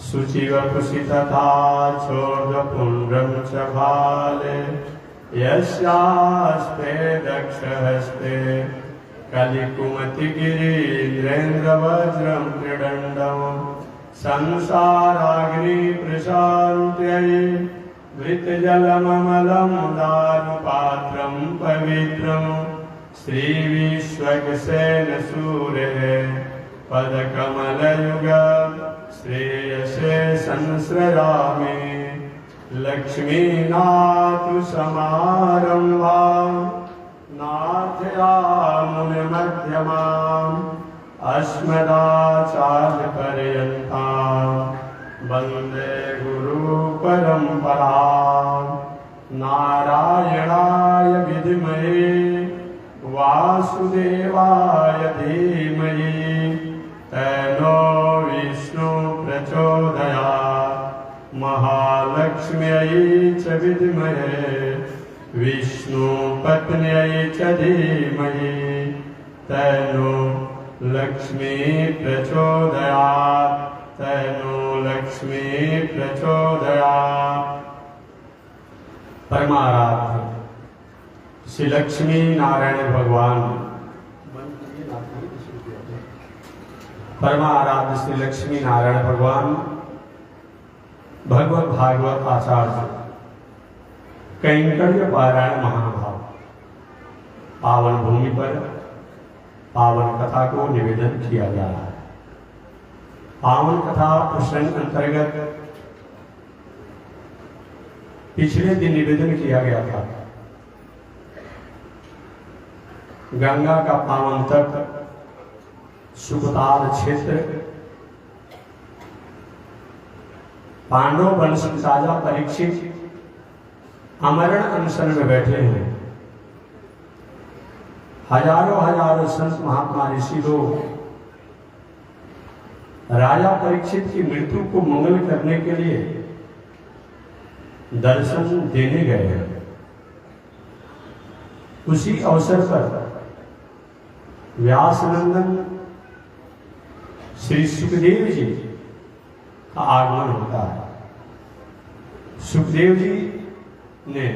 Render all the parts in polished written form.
शुचिवपुषि तथा चोर्ध्वपुण्ड्रं च भाले यस्यास्ते दक्षहस्ते कलिकुमतिगिरीन्द्रेन्द्रवज्रं त्रिदण्डं संसाराग्निप्रशान्त्यै वृत्तजलममलं दारुपात्रं पवित्रं श्रीविश्वक्सेनसूरेः पदकमलयुग श्रेयसे संश्रयामि लक्ष्मीनाथसमारम्भां नाथयामुनिमध्यमाम् अस्मदाचार्यपर्यन्तां वन्दे गुरुपरम्परां नारायणाय विद्महे वासुदेवाय धीमहि तन्नो विष्णु प्रचोदयात् महालक्ष्म्यै च विद्महे विष्णुपत्न्यै च धीमहि तन्नो लक्ष्मी प्रचोदयात् तन्नो लक्ष्मी प्रचोदयात्। परमाराध्य श्री लक्ष्मी नारायण भगवान, परमाराध्य श्री लक्ष्मी नारायण भगवान भगवत भागवत आचार्य कैंकर्य पारायण महानुभाव पावन भूमि पर पावन कथा को निवेदन किया जा रहा है। पावन कथा प्रसंग अंतर्गत पिछले दिन निवेदन किया गया था गंगा का पावन तट सुखताल क्षेत्र पांडव वंश राजा परीक्षित अमरण अनशन में बैठे हैं। हजारों हजारों संत महात्मा ऋषि लोग राजा परीक्षित की मृत्यु को मंगल करने के लिए दर्शन देने गए हैं। उसी अवसर पर व्यासनंदन श्री सुखदेव जी का आगमन होता है। सुखदेव जी ने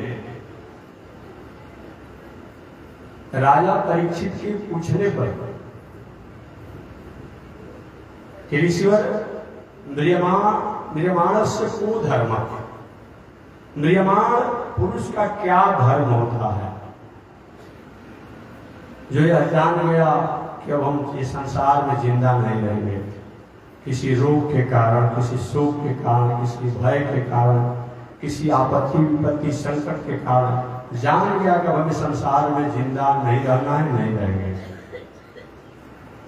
राजा परीक्षित के पूछने पर ऋषिवर म्रियमाणस्य को धर्म, म्रियमाण पुरुष का क्या धर्म होता है, जो यह जान गया कि अब हम इस संसार में जिंदा नहीं रहेंगे, किसी रोग के कारण, किसी शोक के कारण, किसी भय के कारण, किसी आपत्ति विपत्ति संकट के कारण जान गया कि हमें संसार में जिंदा नहीं रहना है, नहीं रहेंगे।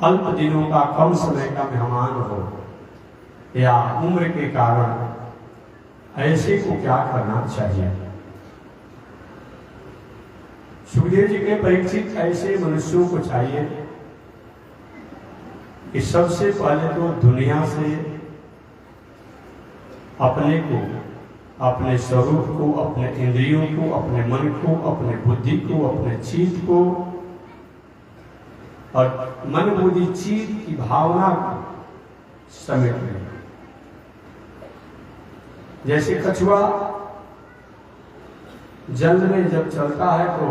अल्प दिनों का, कम समय का मेहमान हो या उम्र के कारण ऐसे को क्या करना चाहिए। सुखदेव जी के परीक्षित ऐसे मनुष्यों को चाहिए कि सबसे पहले तो दुनिया से अपने को, अपने स्वरूप को, अपने इंद्रियों को, अपने मन को, अपने बुद्धि को, अपने चित्त को और मन बुद्धि चित्त की भावना को समेट लें। जैसे कछुआ जल में जब चलता है तो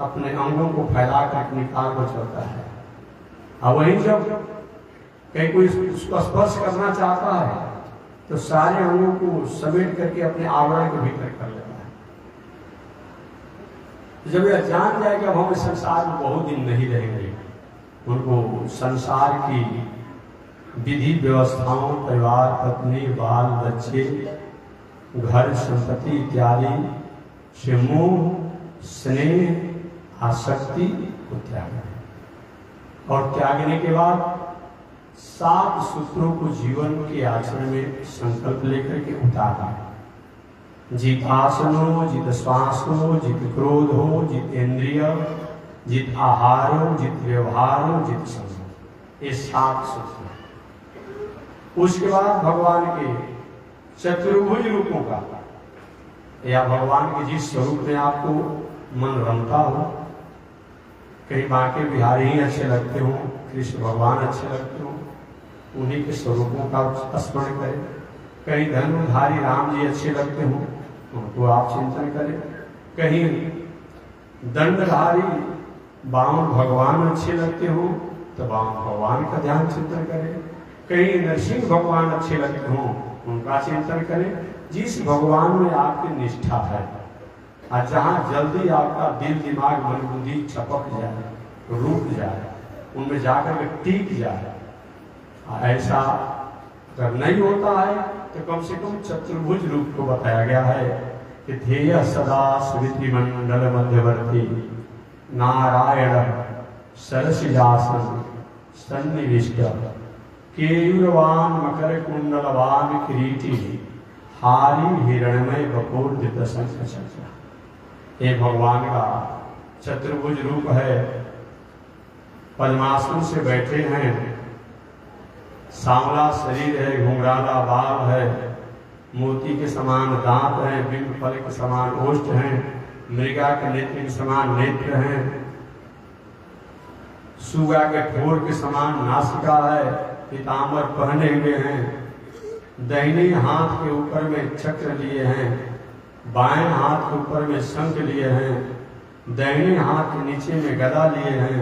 अपने अंगों को फैलाकर निकाल कर चलता है, और वहीं जब कहीं कोई उसको स्पर्श करना चाहता है तो सारे अंगों को समेट करके अपने आवरण के भीतर कर लेता है। जब यह जान जाए कि अब हम संसार में बहुत दिन नहीं रहेंगे, उनको संसार की विधि व्यवस्थाओं, परिवार, पत्नी, बाल बच्चे, घर संपत्ति इत्यादि से मोह, स्नेह, आसक्ति को त्यागें और त्यागने के बाद 7 सूत्रों को जीवन के आचरण में संकल्प लेकर के उतारना। जित आसनो, जित श्वासो, जित क्रोधो, जित इंद्रिय, जित आहारो, जित व्यवहारो, जित संग, ये 7 सूत्र। उसके बाद भगवान के चतुर्भुज रूपों का या भगवान के जिस स्वरूप में आपको मन रमता हो, कहीं बांके बिहारी ही अच्छे लगते हो, कृष्ण भगवान अच्छे लगते हो, उन्हीं के स्वरूपों का स्मरण करें। कहीं धनुधारी राम जी अच्छे लगते हों उनको आप चिंतन करें, कहीं दंडधारी वामन भगवान अच्छे लगते हों तो वामन भगवान का ध्यान चिंतन करें, कहीं नरसिंह भगवान अच्छे लगते हों उनका चिंतन करें। जिस भगवान में आपकी निष्ठा है और जहाँ जल्दी आपका दिल दिमाग मन बुद्धि चपक जाए, रुक जाए, उनमें जाकर के टिक जाए, ऐसा अगर नहीं होता है तो कम से कम चतुर्भुज रूप को बताया गया है कि ध्येय सदा स्मृति मंडल मध्यवर्ती नारायण सरसिजासन सन्निविष्ट केयूरवान मकर कुंडलवान किरीटी हारी हिरणमय बकोर संख्या। ये भगवान का चतुर्भुज रूप है। पद्मासन से बैठे हैं, सांवला शरीर है, घुंघराला बाल है, मोती के समान दांत हैं, बिंब फल के समान ओष्ठ हैं, मृगा के नेत्र के समान नेत्र हैं, सुगा के ठोर के समान नासिका है, पीताम्बर पहने हुए हैं, दाहिने हाथ के ऊपर में चक्र लिए हैं, बाएं हाथ के ऊपर में शंख लिए हैं, दाहिने हाथ के नीचे में गदा लिए हैं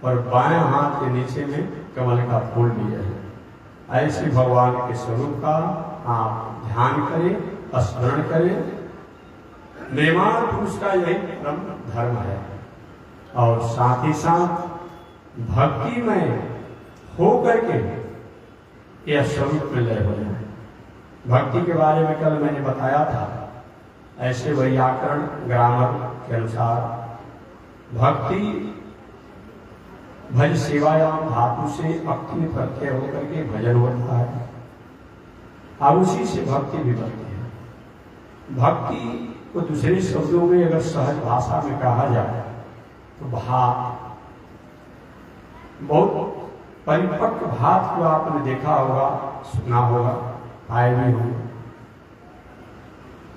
और बाएं हाथ के नीचे में कमल का फूल लिए हैं। ऐसे भगवान के स्वरूप का आप ध्यान करें, स्मरण करें। निर्माण पुरुष का यही परम धर्म है और साथ ही साथ भक्ति में हो करके यह स्वरूप में लय हो जाए। भक्ति के बारे में कल मैंने बताया था, ऐसे व्याकरण ग्रामर के अनुसार भक्ति भज सेवायाम धातु से अक्ति में प्रत्यय होकर के भजन होता है और उसी से भक्ति भी बनती है। भक्ति को दूसरे शब्दों में अगर सहज भाषा में कहा जाए तो भाव, बहुत परिपक्व भाव को आपने देखा होगा, सुना होगा, पाए भी होंगे।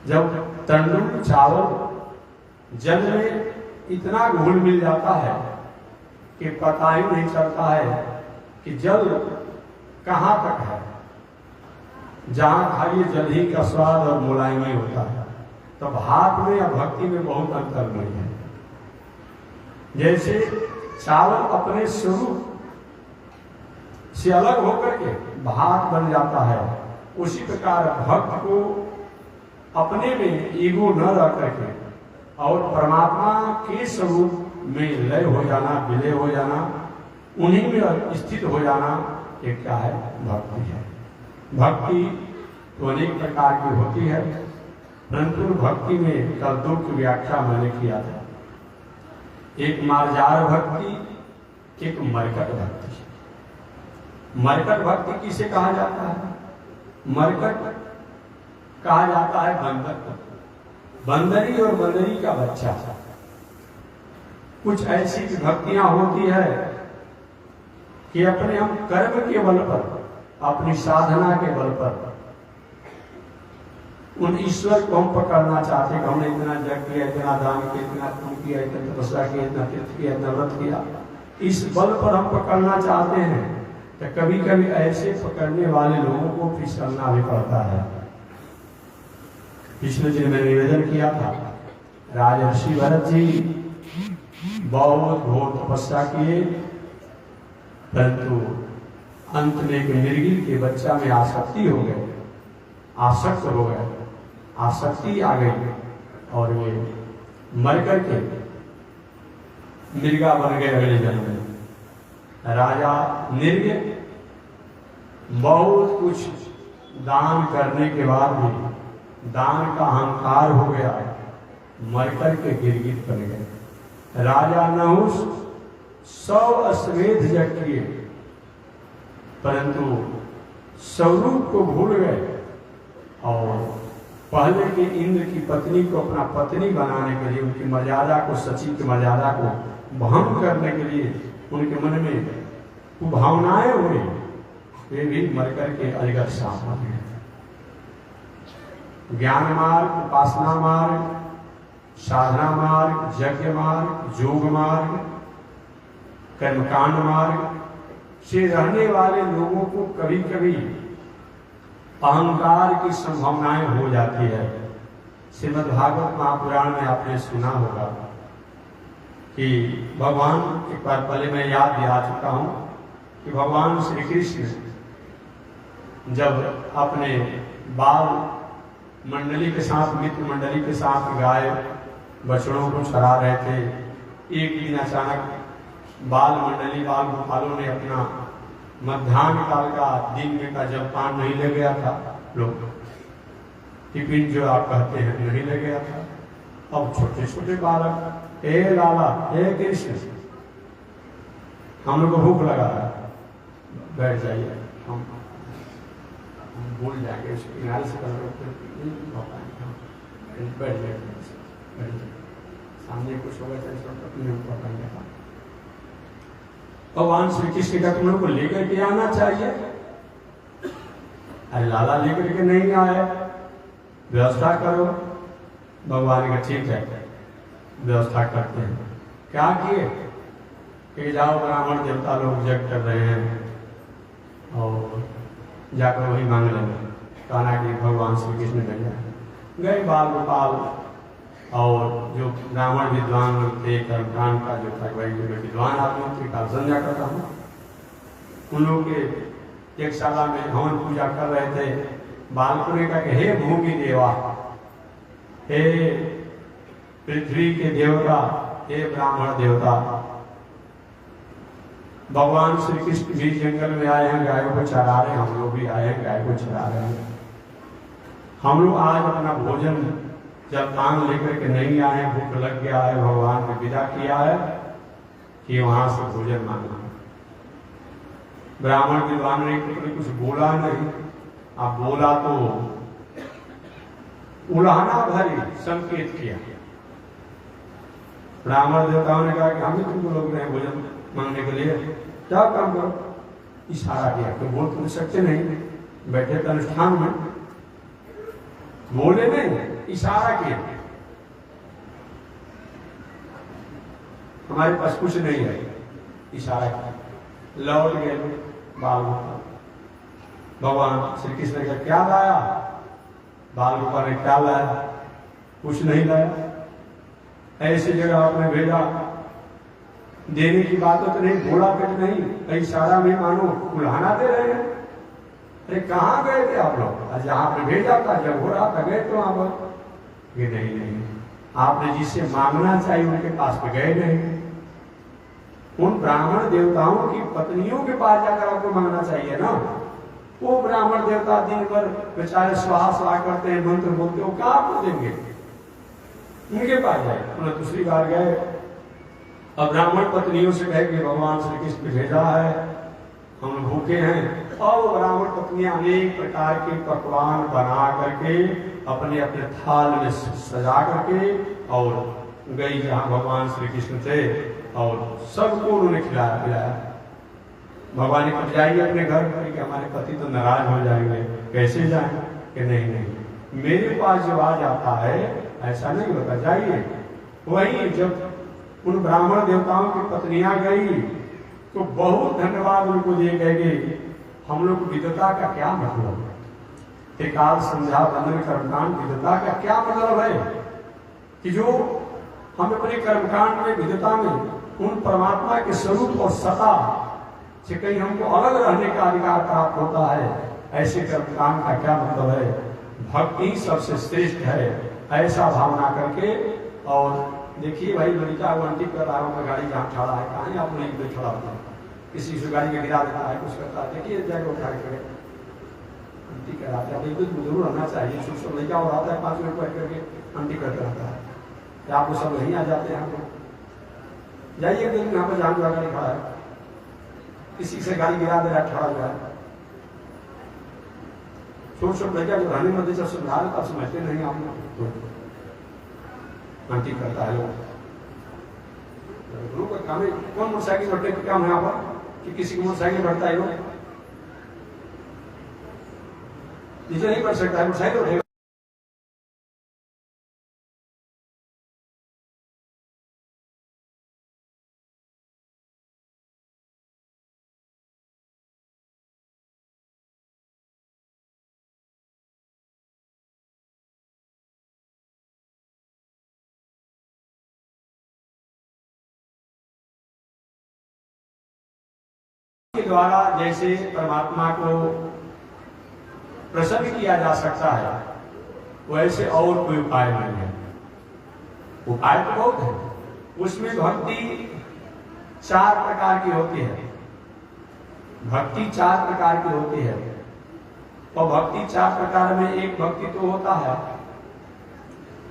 जब तंडुल चावल जल में इतना घुल मिल जाता है कि पता ही नहीं चलता है कि जल कहाँ तक है, जहाँ खाली जल ही का स्वाद और मुलायम ही होता है। तो भात में या भक्ति में बहुत अंतर नहीं है। जैसे चावल अपने स्वरूप से अलग होकर के भात बन जाता है, उसी प्रकार भक्त को अपने में ईगो न रह करके और परमात्मा के स्वरूप में लय हो जाना, विलय हो जाना, उन्हीं में स्थित हो जाना, ये क्या है? भक्ति है। भक्ति तो अनेक प्रकार की होती है, परंतु भक्ति में कल दो की व्याख्या मैंने किया था। एक मार्जार भक्ति, एक मरकट भक्ति। मरकट भक्ति किसे कहा जाता है? मरकट कहा जाता है बंदर को, बंदरी और बंदरी का बच्चा। कुछ ऐसी भक्तियां होती है कि अपने हम कर्म के बल पर, अपनी साधना के बल पर उन ईश्वर को हम पकड़ना चाहते हैं। हमने इतना जग किया, इतना दान किया, इतना पुण्य किया, इतना तपस्या किया, इतना तीर्थ किया, इतना व्रत किया, इस बल पर हम पकड़ना चाहते हैं। तो कभी कभी ऐसे पकड़ने वाले लोगों को फिसलना भी पड़ता है। पिछले दिन मैंने निवेदन किया था, राजर्षि भरत जी बहुत घोर तपस्या किए, परंतु अंत में एक मृगी के बच्चा में आसक्ति हो गए, आसक्त हो गए, आसक्ति आ गई और वे मर करके मृगा बन गए अगले जन्म में। राजा निर्ग बहुत कुछ दान करने के बाद भी दान का अहंकार हो गया, मरकर के गिरगिट बन गए। राजा नहुष 100 अश्वमेध यज्ञ किए, परंतु स्वरूप को भूल गए और पहले के इंद्र की पत्नी को अपना पत्नी बनाने के लिए, उनकी मर्यादा को, सची की मर्यादा को भंग करने के लिए उनके मन में भावनाएं हुई, वे भी मरकर के अजगर सांप बन गए। ज्ञान मार्ग, उपासना मार्ग, साधना मार्ग, यज्ञ मार्ग, योग मार्ग, कर्मकांड मार्ग, से रहने वाले लोगों को कभी कभी अहंकार की संभावनाएं हो जाती है। श्रीमद् भागवत महापुराण में आपने सुना होगा कि भगवान, एक बार पहले मैं याद दिला चुका हूं कि भगवान श्री कृष्ण जब अपने बाल मंडली के साथ, मित्र मंडली के साथ गाय बछड़ों को चरा रहे थे, एक दिन अचानक बाल मंडली, बाल गोपालों ने अपना मध्याह्न काल का, दिन में का जलपान नहीं ले गया था, लोग टिफिन जो आप कहते हैं नहीं ले गया था। अब छोटे छोटे बालक, हे लाला, हे कृष्ण, हम लोग को भूख लगा है, बैठ जाइए, हम भूल जाएंगे, किनारे से बैठ जाएंगे, सामने कुछ होगा पकड़ेंगे। भगवान श्री कृष्ण का तुम लोग को लेकर के आना चाहिए। अरे लाला लेकर के नहीं आए, व्यवस्था करो। भगवान का ठीक है, व्यवस्था करते हैं। क्या किए कि जाओ, ब्राह्मण देवता लोग यज्ञ कर रहे हैं और जाकर वही मांग लेंगे। कहना कि भगवान श्री कृष्ण गए, बाल गोपाल और जो ब्राह्मण विद्वान लोग थे, कर्मकांड का जो था, वही जो विद्वान आदमी थे, काल संध्या करता हूँ, उन लोग के एक शाला में हवन पूजा कर रहे थे। बालकों ने कहा कि हे भूमि देवा, हे पृथ्वी के देवता, हे ब्राह्मण देवता, भगवान श्री कृष्ण भी जंगल में आए हैं, गायों को चरा रहे हैं, हम लोग भी आए हैं, गाय को चरा रहे हैं। हम लोग आज अपना भोजन जलपान लेकर के नहीं आए, भूख लग गया है, भगवान ने विदा किया है कि वहां से भोजन मांगना। ब्राह्मण विद्वान ने कुछ बोला नहीं, अब बोला तो उलाहना भरी संकेत किया। ब्राह्मण देवताओं ने कहा कि हम ही तुमको लोग रहे भोजन मांगने के लिए, क्या काम करो। इशारा किया कि बोल तुम सकते नहीं, बैठे थे अनुष्ठान में, बोले नहीं, इशारा किया। हमारे पास कुछ नहीं है, इशारा किया, लौट गए बाल गोपाल। भगवान श्री कृष्ण ने क्या लाया, बाल गोपाल ने क्या लाया, कुछ नहीं लाया। ऐसी जगह आपने भेजा, देने की बात तो नहीं, भोला पेट नहीं, इशारा में मानो उल्हाना दे रहे हैं। अरे कहाँ गए थे आप लोग, जहां पे भेजा था, जब हो रहा था गए तो वहां पर। ये नहीं, आपने जिससे मांगना चाहिए उनके पास पे गए नहीं। उन ब्राह्मण देवताओं की पत्नियों के पास जाकर आपको मांगना चाहिए ना। वो ब्राह्मण देवता दिन भर बेचारे स्वाहा स्वाहा करते हैं, मंत्र बोलते हो, क्या आपको देंगे, उनके पास जाए। उन्हें दूसरी बार गए, अब ब्राह्मण पत्नियों से कहे कि भगवान श्री कृष्ण भेजा है, हम भूखे हैं। और ब्राह्मण पत्नियां अनेक प्रकार के पकवान बना करके अपने अपने थाल में सजा करके और गई जहां भगवान श्री कृष्ण थे और सबको उन्होंने खिलाया पिलाया। भगवान ने कब जाइए अपने घर पर कि हमारे पति तो नाराज हो जाएंगे, कैसे जाएं कि नहीं, मेरे पास जब आ जाता है ऐसा नहीं होता, जाइए। वही जब उन ब्राह्मण देवताओं की पत्नियां गई तो बहुत धन्यवाद उनको दिए गए। हम लोग विद्वता का क्या मतलब है, काल संध्या बंधन कर्मकांड, विद्वता का क्या मतलब है कि जो हम अपने कर्मकांड में, विद्वता में उन परमात्मा के स्वरूप और सत्ता से कहीं हमको अलग रहने का अधिकार प्राप्त होता है। ऐसे कर्मकांड का क्या मतलब है, भक्ति सबसे श्रेष्ठ है, ऐसा भावना करके। और देखिए भाई, लड़का आंटी कर रहा है, गाड़ी जहाँ खड़ा है, कहाँ आप नहीं पे खड़ा होता है, किसी से गाड़ी में गिरा देता है, कुछ करता है, देखिए जाकर उठा के आंटी कराते हैं। कुछ जरूर रहना चाहिए, छोटा लड़का और आता है 5 मिनट बैठ करके आंटी करते रहता है, क्या आपको सब नहीं आ जाते हैं। तो जाइए एक दिन यहाँ पर जहाँ गाड़ी खड़ा है, किसी से गाड़ी गिरा दे रहा है, खड़ा हुआ है, छोट लड़का जो रहने मध्य जब समझा रहे तब समझते नहीं आप लोग, आंटी करता है लोग। काम है, कौन मोटरसाइकिल बढ़ने का काम है यहाँ पर कि किसी को मोटरसाइकिल बढ़ता है, लोग नीचे नहीं बढ़ सकता है, मोटरसाइकिल के द्वारा जैसे परमात्मा को प्रसन्न किया जा सकता है, वैसे और कोई उपाय नहीं है। उपाय तो बहुत है। उसमें भक्ति 4 प्रकार की होती है। भक्ति 4 प्रकार की होती है। और भक्ति 4 प्रकार में एक भक्ति तो होता है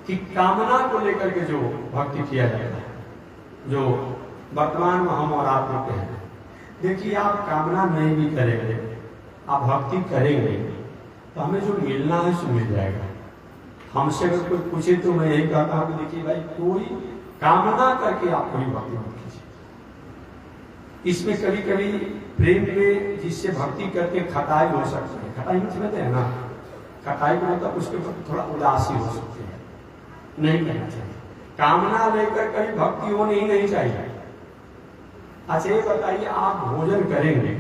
कि कामना को लेकर के जो भक्ति किया जाता है, जो वर्तमान में हम और आप होते हैं। देखिए, आप कामना नहीं भी करेंगे, आप भक्ति करेंगे तो हमें जो मिलना है सो मिल जाएगा। हमसे अगर कोई पूछे तो मैं यही कहता हूँ कि देखिए भाई, कोई कामना करके आप कोई भक्ति मत कीजिए। इसमें कभी कभी प्रेम में जिससे भक्ति करके खटाई हो सकती है। खटाई में समझते हैं ना, खटाई का मतलब उसके ऊपर थोड़ा उदासी हो सकती है, नहीं करना चाहिए। कामना लेकर कभी भक्ति होनी ही नहीं चाहिए। अच्छा ये बताइए, आप भोजन करेंगे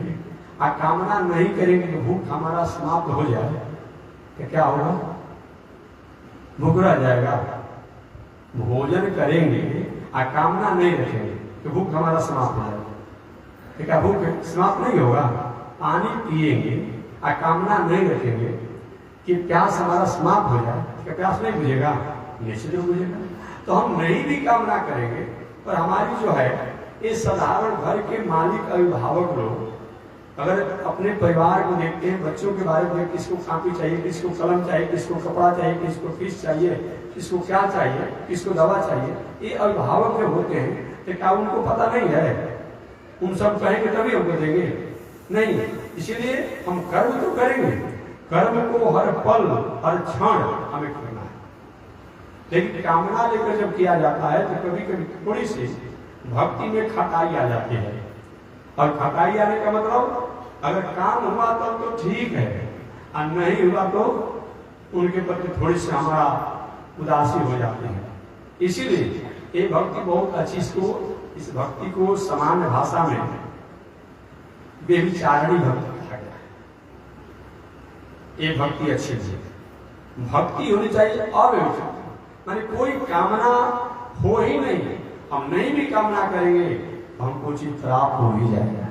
और कामना नहीं करेंगे तो भूख हमारा समाप्त हो जाए तो क्या होगा? भूख रह जाएगा। भोजन करेंगे और कामना नहीं रखेंगे तो भूख हमारा समाप्त हो जाएगा, तो क्या भूख समाप्त नहीं होगा? पानी पिएंगे और कामना नहीं रखेंगे कि प्यास हमारा समाप्त हो जाए, क्या प्यास नहीं बुझेगा? निश्चित बुझेगा। तो हम नहीं भी कामना करेंगे, पर हमारी जो है ये साधारण घर के मालिक अभिभावक लोग अगर अपने परिवार को देखते हैं, बच्चों के बारे में किसको कॉपी चाहिए, किसको कलम चाहिए, किसको कपड़ा चाहिए, किसको फीस चाहिए, किसको क्या चाहिए, किसको दवा चाहिए, ये अभिभावक जो होते हैं तो क्या उनको पता नहीं है? उन सब कहेंगे तभी हमको देंगे? नहीं। इसीलिए हम कर्म तो करेंगे, कर्म को हर पल हर क्षण हमें करना है। लेकिन कामना लेकर जब किया जाता है तो कभी कभी थोड़ी सी भक्ति में खटाई आ जाती है। और खटाई आने का मतलब अगर काम हुआ तब तो ठीक है, और नहीं हुआ तो उनके प्रति थोड़ी सी हमारा उदासी हो जाती है। इसीलिए ये भक्ति बहुत अच्छी, इस भक्ति को सामान्य भाषा में व्यभिचारिणी भक्ति कहा गया है। ये भक्ति अच्छी है। भक्ति होनी चाहिए अव्यभिचारिणी, माने कोई कामना हो ही नहीं। हम नहीं भी कामना करेंगे तो हमको चीज प्राप्त हो ही जाएगा।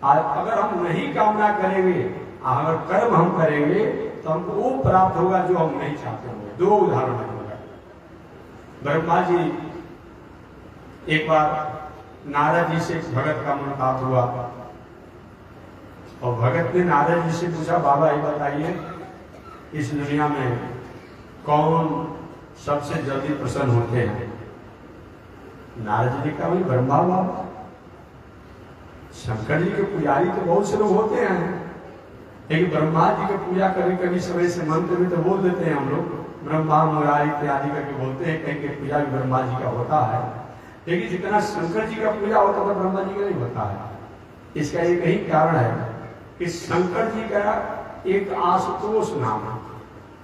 और अगर हम नहीं कामना करेंगे, अगर कर्म हम करेंगे तो हमको वो प्राप्त होगा जो हम नहीं चाहते होंगे। 2 उदाहरण होगा। ब्रह्मा जी एक बार नारद जी से भगत का मुलाकात हुआ और भगत ने नारद जी से पूछा, बाबा ये बताइए इस दुनिया में कौन सबसे जल्दी प्रसन्न होते हैं? नारद जी ने कहा, वही ब्रह्मा बाबा। शंकर जी के पुजारी तो बहुत से लोग होते हैं, लेकिन ब्रह्मा जी की पूजा कभी कभी समय से मंत्र में तो बोल देते हैं हम लोग, ब्रह्मा मुरारी इत्यादि करके बोलते हैं, कहीं के पूजा भी ब्रह्मा जी का होता है। लेकिन जितना शंकर जी का पूजा होता था ब्रह्मा जी का नहीं होता है। इसका एक ही कारण है कि शंकर जी का एक आशुतोष नाम है,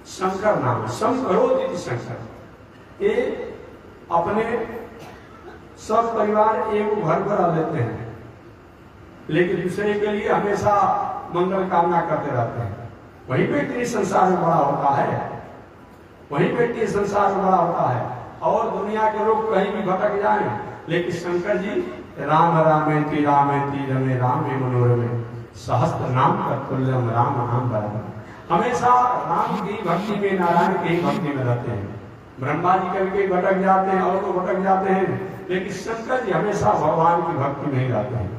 शंकर नाम, शंकरोदित शंकर। ये अपने सब परिवार एक घर पर आ लेते हैं, लेकिन दूसरे के लिए हमेशा मंगल कामना करते रहते हैं। वही व्यक्ति संसार में बड़ा होता है, वही व्यक्ति संसार में बड़ा होता है। और दुनिया के लोग कहीं भी भटक जाए, लेकिन शंकर जी राम रामेति रामेति रमे रामे मनोरमे सहस्त्र नाम तत्तुल्यम राम नाम बराबर। हमेशा राम की भक्ति में, नारायण की भक्ति में रहते हैं। ब्रह्मा जी कभी कभी भटक जाते हैं और तो भटक जाते हैं, लेकिन शंकर जी हमेशा भगवान की भक्ति में ही रहते हैं।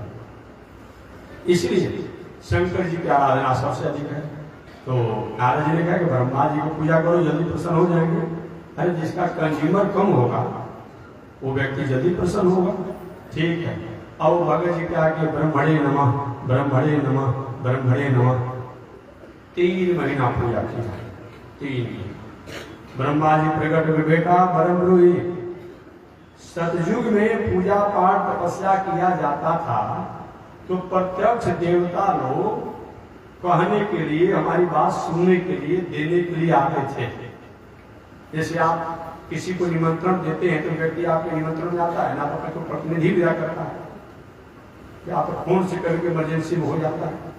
इसलिए शंकर जी की आराधना सबसे अधिक है। तो नारद जी ने कहा कि ब्रह्मा जी को पूजा करो, जल्दी प्रसन्न हो जाएंगे। अरे जिसका कंज्यूमर कम होगा वो व्यक्ति जल्दी प्रसन्न होगा। ठीक है। अब भगत जी क्या कि ब्रह्मणे नमः, ब्रह्मणे नमः, ब्रह्मणे नमः 3 महीना पूजा की। 3 ब्रह्मा जी प्रकट हुए, बेटा ब्रह्मरुई, सतयुग में पूजा पाठ तपस्या किया जाता था तो प्रत्यक्ष देवता लोग कहने के लिए, हमारी बात सुनने के लिए, देने के लिए आते थे। जैसे आप किसी को निमंत्रण देते हैं तो व्यक्ति आपके निमंत्रण में आता है ना, तो प्रतिनिधि विदा करता है, या आप फोन से करके इमरजेंसी में हो जाता है।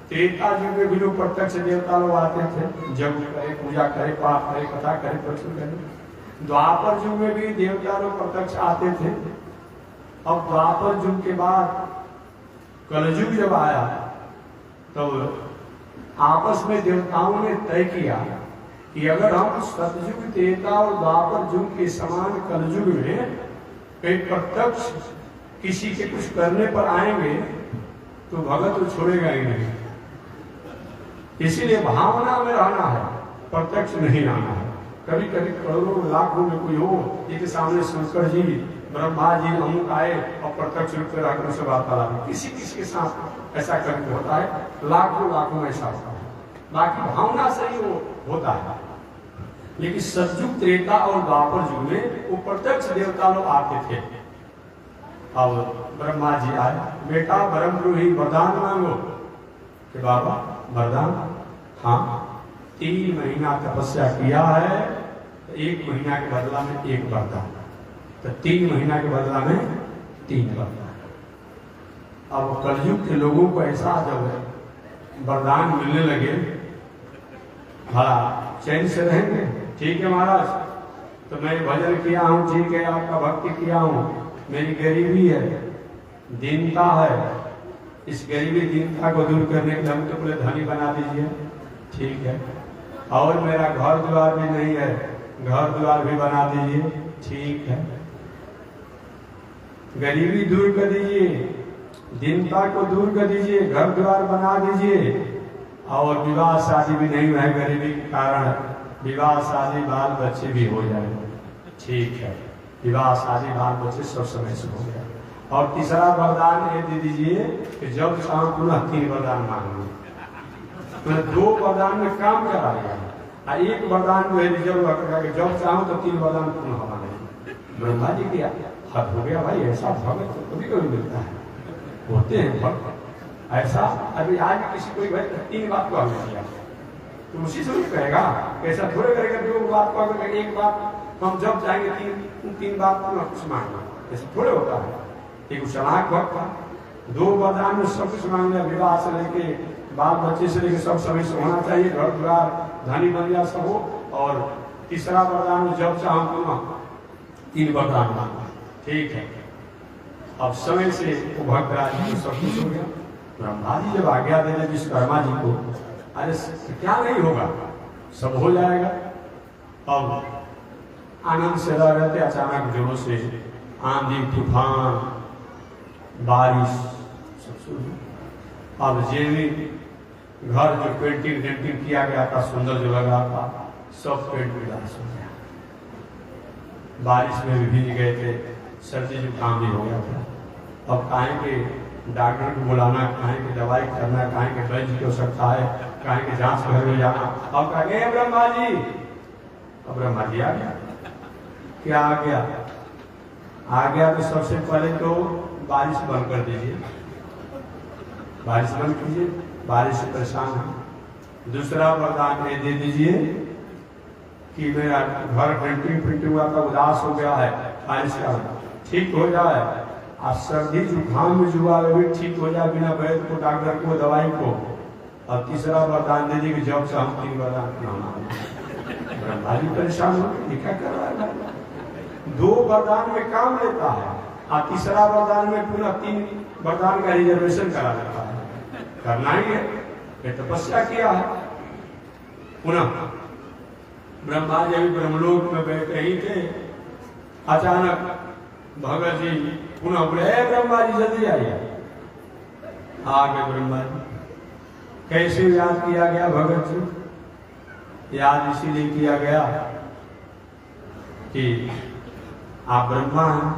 त्रेता युग में भी लोग प्रत्यक्ष देवता लोग आते थे, जब करे, पूजा करे, पाठ करे, कथा करे, प्रश्न करे। द्वापर युग में भी देवता लोग प्रत्यक्ष आते थे। अब द्वापर युग के बाद कलयुग जब आया तो आपस में देवताओं ने तय किया कि अगर हम सतयुग त्रेता और द्वापर युग के समान कलयुग में कहीं प्रत्यक्ष किसी के कुछ करने पर आएंगे तो भगत तो छोड़ेगा ही नहीं। इसीलिए भावना में रहना है, प्रत्यक्ष नहीं आना है। कभी कभी करोड़ों लाखों में कोई हो, एक सामने शंकर जी ब्रह्मा जी अमुक आए और प्रत्यक्ष रूप से रहकर से वार्तालाप, किसी किसी के साथ ऐसा कभी होता है, लाखों में ऐसा होता है, बाकी भावना से ही वो होता है। लेकिन सतयुग त्रेता और द्वापर युग में वो प्रत्यक्ष देवता लोग आते थे। अब ब्रह्मा जी आए, बेटा ब्रह्मद्रोही वरदान मांगो कि बाबा वरदान, हाँ 3 महीना तपस्या किया है तो 1 महीना के बदला में 1 वरदान, तो 3 महीना के बदला में 3 वरदान। अब कलयुग के लोगों को ऐसा जब वरदान मिलने लगे, भला चैन से रहेंगे? ठीक है महाराज, तो मैं भजन किया हूँ, ठीक है आपका भक्ति किया हूँ, मेरी गरीबी है, दीनता है, इस गरीबी दीनता को दूर करने के लिए हम तो बोले धनी बना दीजिए, ठीक है, और मेरा घर द्वार भी नहीं है, घर द्वार भी बना दीजिए, ठीक है, गरीबी दूर कर दीजिए, दीनता को दूर कर दीजिए, घर द्वार बना दीजिए, और विवाह शादी भी नहीं है, गरीबी के कारण विवाह शादी बाल बच्चे भी हो जाए, ठीक है, विवाह शादी बाल बच्चे सब समय से हो गया। और तीसरा वरदान ये दे दीजिए कि जब चाहो पुनः 3 वरदान मांगो, तो 2 वरदान में काम कराएगा, 1 वरदान में रिजर्व रखेगा कि जब चाहो तो 3 वरदान पुनः मांगे। ब्रह्मा जी की हद हो गया भाई, ऐसा भगत तो कभी कभी मिलता है, होते हैं भक्त ऐसा। अभी आज किसी कोई भाई 3 बात को हमने किया तो उसी से नहीं कहेगा, ऐसा थोड़े करेगा 2 बात को अगर 1 बात हम जब जाएंगे 3 बात पुनः कुछ मांगना, ऐसा थोड़े होता है। एक चालाक भक्त था, 2 वरदान में सब कुछ मांग लिया, विवाह से लेके बाल बच्चे से लेके सब समय से होना चाहिए, घर द्वार धनी बनिया सब हो, और तीसरा वरदान में जब चाहो पुनः 3 वरदान मांगा, ठीक है। अब समय से वो भक्त राज को सब कुछ हो गया। ब्रह्मा जी जब आज्ञा दे दे विश्वकर्मा जी को, अरे क्या नहीं होगा, सब हो जाएगा। अब आनंद से रह रहते, अचानक जोरों से आंधी तूफान बारिश सब शुरू। अब जे भी घर जो पेंटिंग किया गया था, सुंदर जो लग रहा था, सब पेंट विलास हो गया। बारिश में भी भीग गए थे, सर्दी जुकाम भी हो गया था। अब काहे के डॉक्टर को बुलाना, काहे की दवाई करना, काहे के वैद्य की आवश्यकता है, काहे के जांच घर में जाना। अब कह गए ब्रह्मा जी, अब ब्रह्मा जी आ गया। क्या आ गया? आ गया तो सबसे पहले तो बारिश बंद कर दीजिए, बारिश बंद कीजिए, बारिश से परेशान है। दूसरा वरदान ये दे दीजिए कि मेरा घर पेंटिंग हुआ था, उदास हो गया है, बारिश का ठीक हो जाए, और सर्दी जुकाम में जुआ भी ठीक हो जाए बिना वैद्य को, डॉक्टर को, दवाई को। और तीसरा वरदान दे दी कि जब से हम 3 वरदान ब्रह्मा जी परेशान हो, क्या कर रहा है? 2 वरदान में काम लेता है, और तीसरा वरदान में पुनः 3 वरदान का रिजर्वेशन करा देता है। करना ही है, ये तपस्या किया है। पुनः ब्रह्मा जी ब्रह्मलोक में बैठे ही थे, अचानक भगत जी पुनः बोले, ब्रह्मा जी जल्दी आइए। आ गए ब्रह्मा जी। कैसे याद किया गया भगत जी? याद इसीलिए किया गया कि आप ब्रह्मा हैं,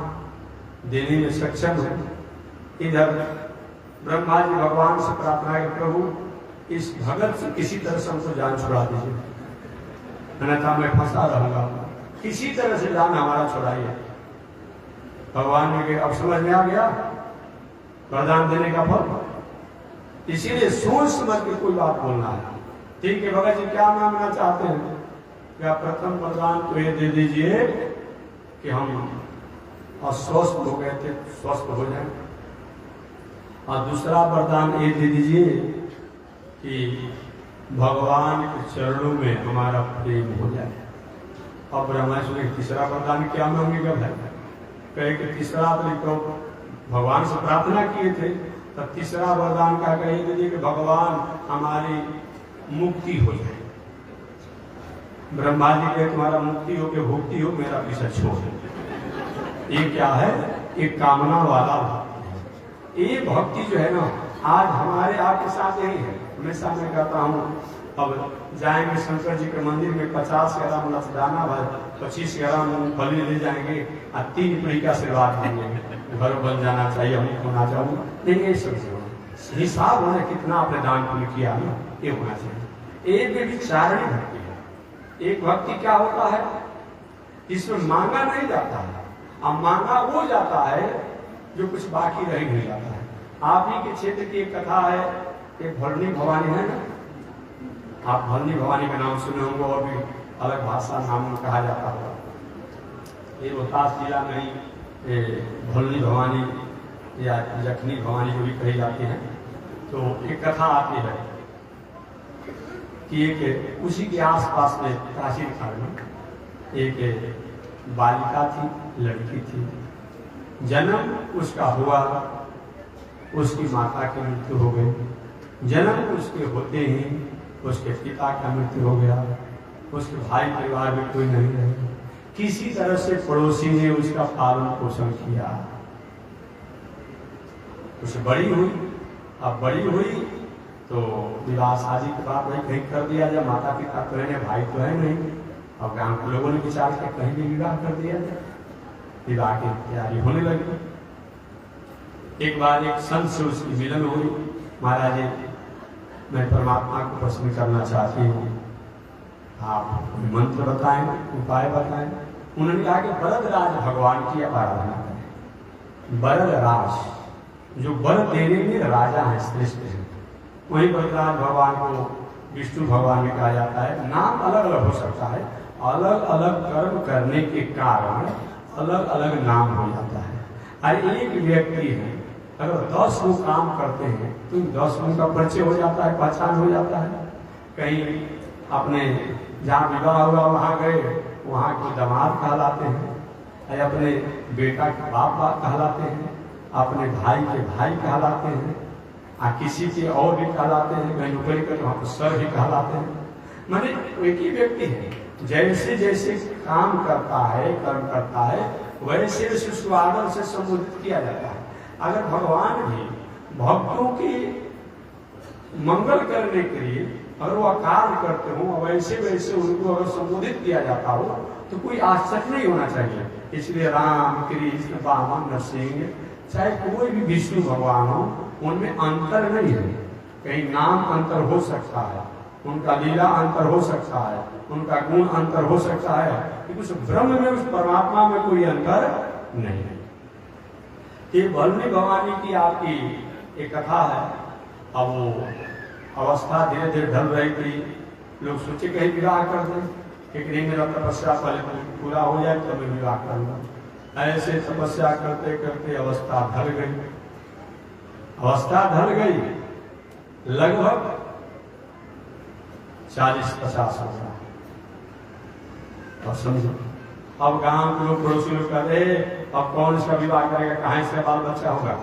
देने में सक्षम है। इधर ब्रह्मा जी भगवान से प्रार्थना है, प्रभु इस भगत से किसी तरह से हमको जान छुड़ा दीजिए, अन्यथा मैं फंसा रहूंगा, किसी तरह से जान हमारा छुड़ाइए। भगवान ने कहा, अब समझ में आ गया वरदान देने का फल। इसीलिए सोच समझ के कोई बात बोलना है। ठीक है भगत जी, क्या मांगना चाहते हैं? क्या प्रथम वरदान तो ये दे दीजिए कि हम अस्वस्थ हो गए थे, स्वस्थ हो जाए, और दूसरा वरदान ये दे दीजिए कि भगवान के चरणों में हमारा प्रेम हो जाए। अब ब्रह्मा जी तीसरा वरदान क्या मांगेगा भाई? कहे कि तीसरा तो भगवान से प्रार्थना किए थे, तो तीसरा वरदान क्या कहेंगे जी कि भगवान हमारी मुक्ति हो जाए। ब्रह्मा जी के तुम्हारा मुक्ति हो के भुक्ति हो, मेरा पीछा छोड़। ये क्या है? एक कामना वाला भक्ति। ये भक्ति जो है ना आज हमारे आपके साथ यही है। हमेशा मैं कहता हूँ अब जाएंगे शंकर जी के मंदिर में 50 ग्राम दाना भाई 25 ग्राम मूंगफली ले जाएंगे और 3 पीढ़ी का आशीर्वाद देंगे, घर बन जाना चाहिए, हम होना चाहिए। नहीं, ये सब हिसाब होना कितना आपने दान पुण्य किया ना, ये होना चाहिए। एक विचारणी भक्ति है। एक भक्ति क्या होता है, इसमें मांगा नहीं जाता है, अब मांगा वो जाता है जो कुछ बाकी रह नहीं जाता है। आप ही के क्षेत्र की एक कथा है, एक भरणी भवानी है ना, आप भरणी भवानी का नाम सुने होंगे और भी अलग भाषा नाम कहा जाता होगा। ये रोहतास जिला में भरणी भवानी या जखनी भवानी जो भी कही जाती है। तो एक कथा आती है कि एक उसी के आसपास में प्राचीन काल में एक बालिका थी, लड़की थी। जन्म उसका हुआ, उसकी माता की मृत्यु हो गई। जन्म उसके होते ही उसके पिता का मृत्यु हो गया। उसके भाई परिवार में कोई नहीं रहे। किसी तरह से पड़ोसी ने उसका पालन पोषण किया। उसे बड़ी हुई। अब बड़ी हुई तो विवाह शादी के बाद वही कहीं कर दिया जाए, माता पिता तो है, भाई तो है नहीं। अब गांव के लोगों ने विचार किया कहीं भी विवाह कर दिया जाए। विवाह की तैयारी होने लगी। एक बार एक संत से उसकी मिलन हुई। महाराज जी, मैं परमात्मा को प्रसन्न करना चाहती हूँ, आप मंत्र बताएं, उपाय बताएं। उन्होंने कहा कि वरदराज भगवान की आराधना करें। वरदराज जो वर देने में राजा है, श्रेष्ठ है, वही वरदराज भगवान को विष्णु भगवान में कहा जाता है। नाम अलग अलग हो सकता है, अलग अलग कर्म करने के कारण अलग अलग नाम हो जाता है। अरे एक व्यक्ति है, अगर 10 लोग काम करते हैं तो 10 लोगों का परिचय हो जाता है, पहचान हो जाता है। कहीं अपने जहाँ विवाह हुआ वहाँ गए, वहाँ के दामाद कहलाते हैं, अपने बेटा के बाप कहलाते हैं, अपने भाई के भाई कहलाते हैं, किसी के और भी कहलाते हैं। कहीं नौकरी करते वहाँ पर सर भी कहलाते हैं। माने एक ही व्यक्ति है, जैसे जैसे काम करता है, कर्म करता है, वैसे वैसे उसको आदर से संबोधित किया जाता है। अगर भगवान भी भक्तों की मंगल करने के लिए अगर वो कार्य करते हो, वैसे वैसे उनको अगर संबोधित किया जाता हो तो कोई आश्चर्य नहीं होना चाहिए। इसलिए राम, कृष्ण, वामन, नरसिंह, चाहे कोई भी विष्णु भगवान हो, उनमें अंतर नहीं है। कहीं नाम अंतर हो सकता है, उनका लीला अंतर हो सकता है, उनका गुण अंतर हो सकता है, कि उस ब्रह्म में, उस परमात्मा में कोई अंतर नहीं है। ये भरणी भवानी की आपकी एक कथा है। अब वो अवस्था धीरे धीरे ढल रही थी। लोग सोचे कहीं विवाह कर दें, लेकिन मेरा तपस्या पहले पूरा हो जाए तो मैं विवाह करूंगा। ऐसे तपस्या करते करते अवस्था ढल गई। अवस्था ढल गई, लगभग 40-50 हो गया। और समझो, अब गांव के लोग, पड़ोसी लोग कहते अब कौन इसका विवाह करेगा, कहाँ इसका बाल बच्चा होगा,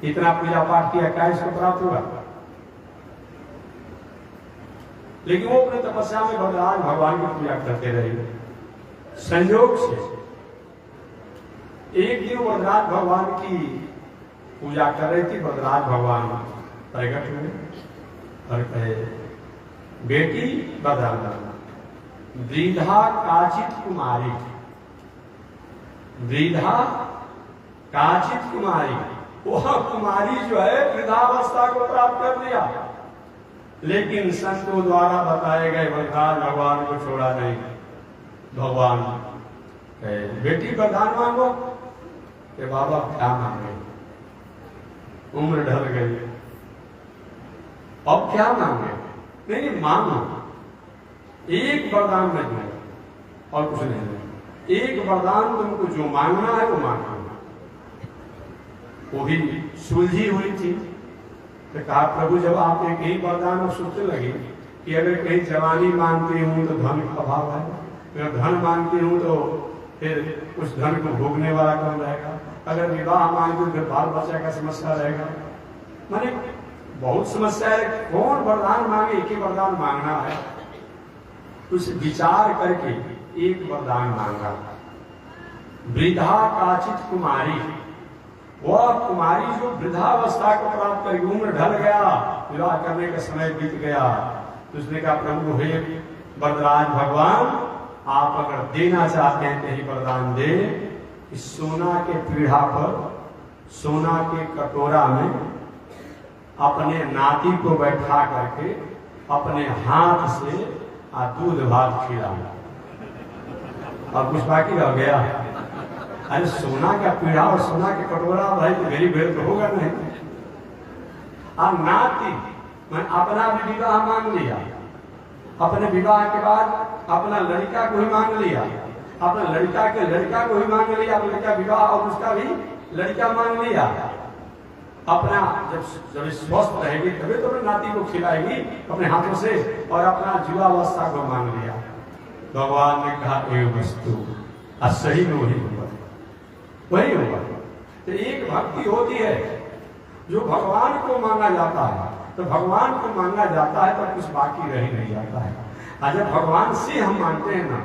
इतना पूजा पाठ किया, क्या इसको प्राप्त होगा। लेकिन वो अपने तपस्या में वरदराज भगवान की पूजा करते रहे। संयोग से एक दिन वरदराज भगवान की पूजा कर रही थी। वरदराज भगवान प्रकट हुए और कहे, बेटी वरदान, वृद्धा काचित कुमारी, वृद्धा काचित कुमारी, वह कुमारी जो है वृद्धावस्था को प्राप्त कर लिया, लेकिन संतों द्वारा बताए गए वरदान भगवान को छोड़ा नहीं। भगवान बेटी वरदान मांगो, कि बाबा क्या मांगे, उम्र ढल गई, अब क्या मांगे। नहीं, मांगो, एक वरदान नहीं दूंगा और कुछ नहीं दूंगा। एक वरदान तुमको जो मांगना है वो मांगना। वो भी सुलझी हुई थी। तो कहा, प्रभु जब आप एक ही वरदान सोचने लगे कि अगर कहीं जवानी मांगती हूँ तो धन का अभाव है, अगर धन मांगती हूँ तो फिर उस धन को भोगने वाला कौन रहेगा? अगर विवाह मांगे फिर बाल बच्चा का समस्या रहेगा। माने बहुत समस्या है। कौन वरदान मांगे? एक ही वरदान मांगना है। कुछ विचार करके एक वरदान मांगा। वृद्धा काचित कुमारी, वह कुमारी जो वृद्धावस्था को प्राप्त कर उम्र ढल गया, विवाह करने का समय बीत गया, तो उसने कहा प्रभु हे वरदान भगवान, आप अगर देना चाहते हैं तो ही वरदान दे कि सोना के पीढ़ा पर, सोना के कटोरा में अपने नाती को बैठा करके अपने हाथ से दूध भात खिला। अब कुछ बाकी रह गया? अरे सोना का पीढ़ा और सोना के कटोरा भाई तो मेरी भेड़ तो होगा नहीं। अब नाती मैं अपना भी विवाह मांग लिया, अपने विवाह के बाद अपना लड़का को ही मांग लिया, अपना लड़का के लड़का को ही मांग लिया, लड़का विवाह और उसका भी लड़का मांग लिया। अपना जब स्वस्थ रहेगी तभी तो अपने नाती को खिलाएगी अपने हाथों से, और अपना युवावस्था को मांग लिया। भगवान ने कहा ए वस्तु सही में वही होगा, वही होगा। तो एक भक्ति होती है जो भगवान को मांगा जाता है, तो भगवान को मांगा जाता है तो कुछ बाकी रह नहीं जाता है। और जब भगवान से हम मानते हैं ना,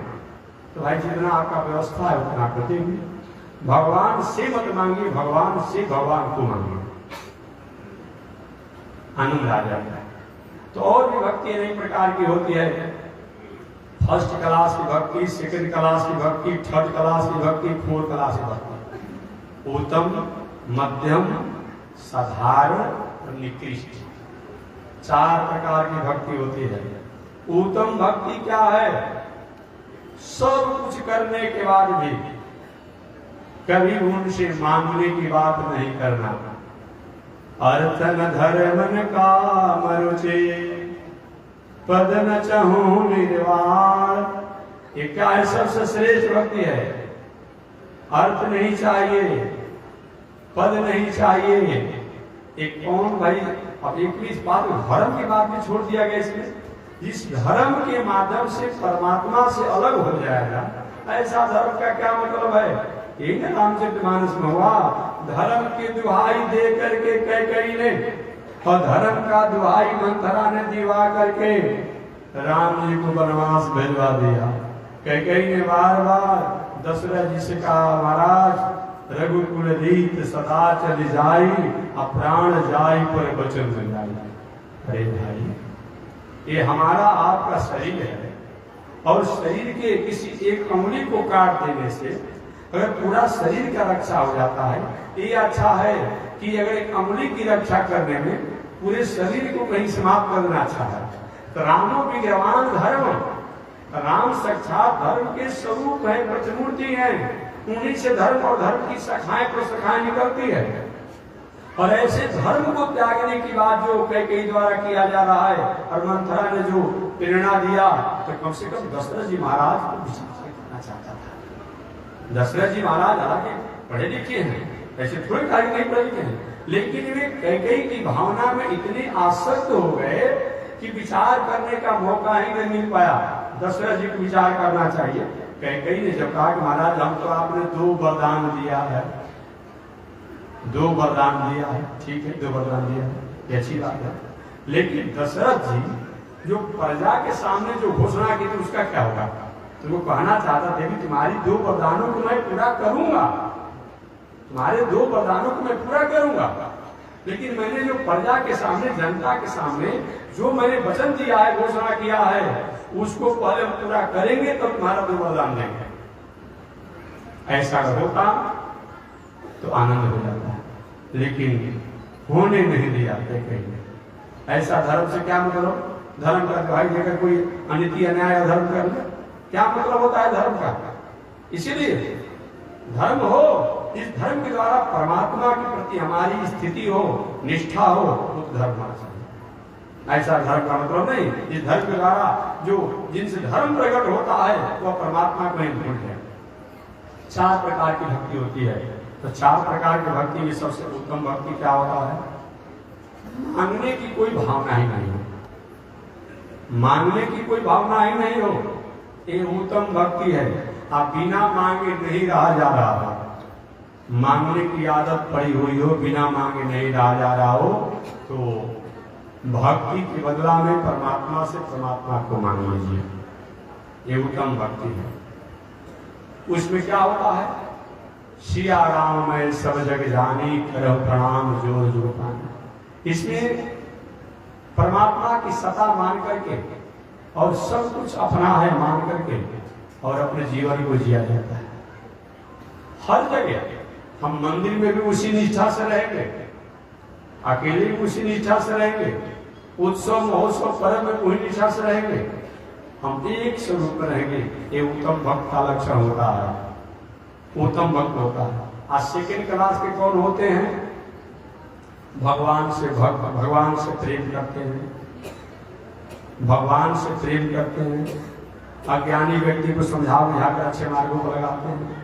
तो भाई जितना आपका व्यवस्था है उतना करेंगे। भगवान से मत मांगिए, भगवान से भगवान को मांगिए, आनंद आ जाता है। तो और भी भक्ति अनेक प्रकार की होती है। फर्स्ट क्लास की भक्ति, सेकंड क्लास की भक्ति, थर्ड क्लास की भक्ति, फोर्थ क्लास की भक्ति, उत्तम, मध्यम, साधारण और निकृष्ट, 4 प्रकार की भक्ति होती है। उत्तम भक्ति क्या है? सब कुछ करने के बाद भी कभी उनसे मांगने की बात नहीं करना। अर्थन धर्मन काम रुचे पद न चहूं निर्वाण। ये क्या है? सबसे श्रेष्ठ भक्ति है। अर्थ नहीं चाहिए, पद नहीं चाहिए। एक कौन भाई? अब एक इस बात धर्म की बात भी छोड़ दिया गया इसमें। जिस धर्म के माध्यम से परमात्मा से अलग हो जाएगा, ऐसा धर्म का क्या मतलब है? एक रामचरितमानस में हुआ, धर्म की दुहाई दे करके कैकेयी ने, और धर्म का दुहाई मंथरा ने दिवा करके राम जी को वनवास भेजवा दिया। कैकेयी ने बार बार दशरथ जी से कहा, महाराज रघुकुल रीत सदा चल जाई, प्राण जाई पर वचन न जाई। अरे भाई, ये हमारा आपका शरीर है, और शरीर के किसी एक अंगुली को काट देने से अगर पूरा शरीर का रक्षा हो जाता है, ये अच्छा है कि अगर एक अंगुली की रक्षा करने में पूरे शरीर को कहीं समाप्त करना अच्छा है। तो रामो विग्रहवान धर्म, राम साक्षात धर्म के स्वरूप है, प्रतिमूर्ति है। उन्हीं से धर्म और धर्म की शाखाएं प्रशाखाएं निकलती है। और ऐसे धर्म को त्यागने की बात जो कैकेयी द्वारा किया जा रहा है, और मंथरा ने जो प्रेरणा दिया, तो कम से कम दशरथ जी महाराज को विचार करना चाहता था। दशरथ जी महाराज हालांकि पढ़े लिखे हैं, ऐसे थोड़े कार्य नहीं पढ़े लिखे हैं, लेकिन वे कैकेयी की भावना में इतने आसक्त हो गए कि विचार करने का मौका ही नहीं मिल पाया। दशरथ जी को विचार करना चाहिए। कैकेयी ने जब कहा कि महाराज हम तो आपने 2 वरदान दिया है, 2 वरदान दिया है, ठीक है 2 वरदान दिया है, ये अच्छी बात है, लेकिन दशरथ जी जो प्रजा के सामने जो घोषणा की थी उसका क्या होगा? तो वो कहना चाहता था कि तुम्हारी 2 वरदानों को मैं पूरा करूंगा, तुम्हारे 2 वरदानों को मैं पूरा करूंगा, लेकिन मैंने जो प्रजा के सामने, जनता के सामने जो मैंने वचन दिया है, घोषणा किया है, उसको पहले पूरा करेंगे तो तुम्हारा 2 वरदान देंगे। ऐसा होता तो आनंद हो जाता है, लेकिन होने नहीं दिया कैकेयी। ऐसा धर्म से क्या मतलब? धर्म का दुहाई देकर कोई अनिति अन्याय धर्म कर ले, क्या मतलब होता है धर्म का? इसीलिए धर्म हो, इस धर्म के द्वारा परमात्मा के प्रति हमारी स्थिति हो, निष्ठा हो, तो धर्म होना चाहिए। ऐसा धर्म का मतलब नहीं इस धर्म के द्वारा जो जिनसे धर्म प्रकट होता है वह परमात्मा को ही भूल है। 4 प्रकार की भक्ति होती है। तो 4 प्रकार की भक्ति में सबसे उत्तम भक्ति क्या होता है? मांगने की कोई भावना ही नहीं हो, मांगने की कोई भावना ही नहीं हो, ये उत्तम भक्ति है। आप बिना मांगे नहीं रहा जा रहा हो, मांगने की आदत पड़ी हुई हो, बिना मांगे नहीं रहा जा रहा हो, तो भक्ति के बदला में परमात्मा से परमात्मा को मांग लीजिए, ये उत्तम भक्ति है। उसमें क्या होता है, सिया राम मैं सब जग जानी करह प्रणाम जोर जोर पानी। इसमें परमात्मा की सत्ता मान करके और सब कुछ अपना है मान करके और अपने जीवन को जिया जाता है। हर जगह हम मंदिर में भी उसी निष्ठा से रहेंगे, अकेले भी उसी निष्ठा से रहेंगे, उत्सव महोत्सव पर्व में पूरी निष्ठा से रहेंगे, हम एक स्वरूप में रहेंगे। ये उत्तम भक्त का लक्षण होता है, उत्तम भक्त होता है। आज सेकेंड क्लास के कौन होते हैं, भगवान से भक्त, भगवान से प्रेम करते हैं, भगवान से प्रेम करते हैं, अज्ञानी व्यक्ति को समझा बुझा कर अच्छे मार्गों पर लगाते हैं,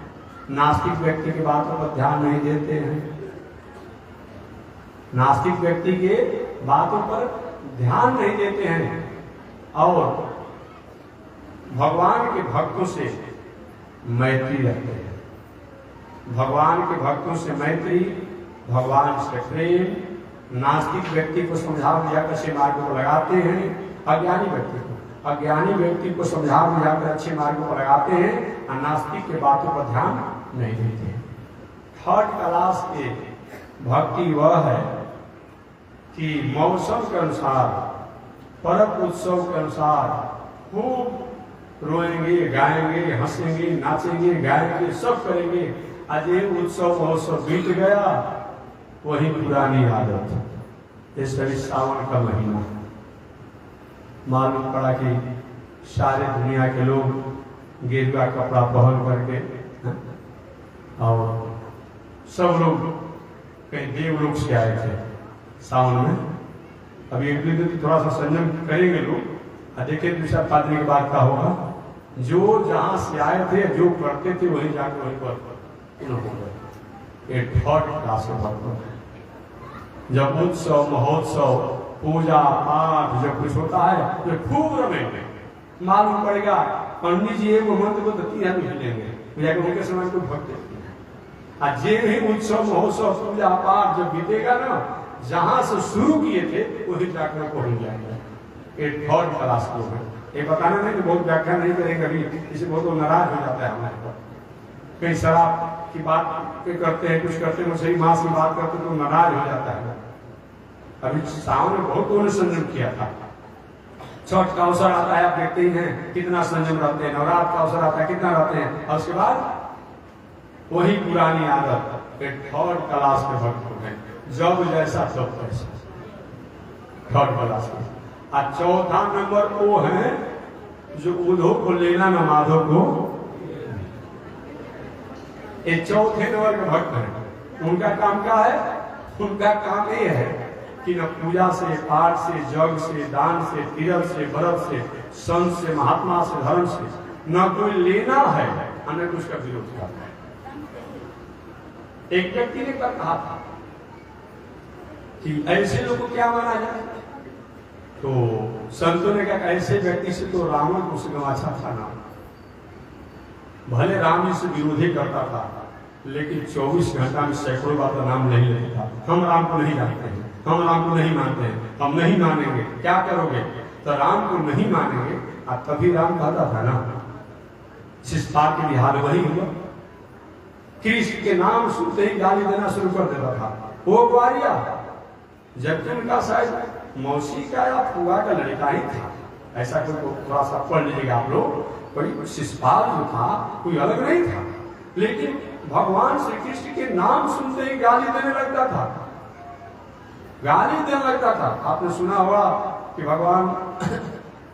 नास्तिक व्यक्ति की बातों पर ध्यान नहीं देते हैं, नास्तिक व्यक्ति के बातों पर ध्यान नहीं देते हैं और भगवान के भक्तों से मैत्री रखते हैं, भगवान के भक्तों से मैत्री, भगवान से प्रेम, नास्तिक व्यक्ति को समझा बुझा कर अच्छे मार्ग को लगाते हैं, अज्ञानी व्यक्ति को समझा बुझा कर अच्छे मार्ग पर लगाते हैं और नास्तिक के बातों पर ध्यान नहीं देते हैं। थर्ड क्लास के भक्ति वह है कि मौसम के अनुसार, पर्व उत्सव के अनुसार खूब रोएंगे, गाएंगे, हंसेंगे, नाचेंगे, गाएंगे, सब करेंगे। आज ये उत्सव महोत्सव बीत गया, वही पुरानी आदत। इस सावन का महीना मालूम पड़ा कि सारे दुनिया के लोग गेरुआ कपड़ा पहन करके और सब लोग कहीं देवलोक से आए थे सावन में। अभी एक दिन थोड़ा सा संयम करेंगे लोग, देखिए दूसरा पादरी की बात का होगा, जो जहां से आए थे जो करते थे वहीं जाकर वहीं पर एक थर्ड क्लास के भक्त। जब उत्सव महोत्सव पूजा पाठ जब कुछ होता है तो खूब रमेंगे, मालूम पड़ेगा पंडित जी एक मंत्र को 3 आदमी हिलेंगे, उनके समय को भक्त आज जे भी उत्सव महोत्सव पूजा पाठ जब बीतेगा ना, जहां से शुरू किए थे वही जाकर पहुंच जाएंगे। एक थर्ड क्लास को है, ये बताना नहीं तो बहुत व्याख्या नहीं करेंगे, अभी इसे बहुत नाराज हो जाता है हमारे पर। कहीं शराब की बात करते हैं, कुछ करते हैं, सही मास की बात करते तो नाराज हो जाता है। अभी सावन में बहुत लोगों ने संयम किया था, छठ का अवसर आता है, आप देखते ही हैं कितना संयम रहते हैं, नवरात्र का अवसर आता है कितना रहते हैं, और उसके बाद वही पुरानी आदत। एक थर्ड क्लास के भक्त हैं, जब जैसा तब तैसा, थर्ड क्लास के। और चौथा नंबर वो है जो उधो को लेना न माधो को, ये चौथे नंबर के भक्त हैं। उनका काम क्या है, उनका काम ये है कि न पूजा से, पाठ से, जग से, दान से, तीर्थ से, व्रत से, संत से, महात्मा से, धर्म से न कोई लेना है और न उसका विरोध करना है। एक व्यक्ति ने कहा था कि ऐसे लोग को क्या माना जाए, तो संतों ने कहा ऐसे व्यक्ति से तो रावण को उससे अच्छा था ना, भले राम जी से विरोध ही करता था लेकिन 24 घंटा में सैकड़ों बार का नाम नहीं लेता था। हम राम को नहीं जानते हैं, हम राम को नहीं मानते हैं, हम नहीं मानेंगे, क्या करोगे, तो राम को नहीं मानेंगे। और तभी राम कहता था ना, शिष्टाचार के बिहार वही हुआ, कृष्ण के नाम सुनते ही गाली देना शुरू कर देता था वो ग्वारिया, जबकि उनका शायद मौसी का या फुआ का लड़का ही था। ऐसा कोई थोड़ा सा पढ़ लीजिएगा आप लोग, कोई शिष्यपाल जो था कोई अलग नहीं था, लेकिन भगवान श्री कृष्ण के नाम सुनते ही गाली देने लगता था, गाली देने लगता था। आपने सुना होगा कि भगवान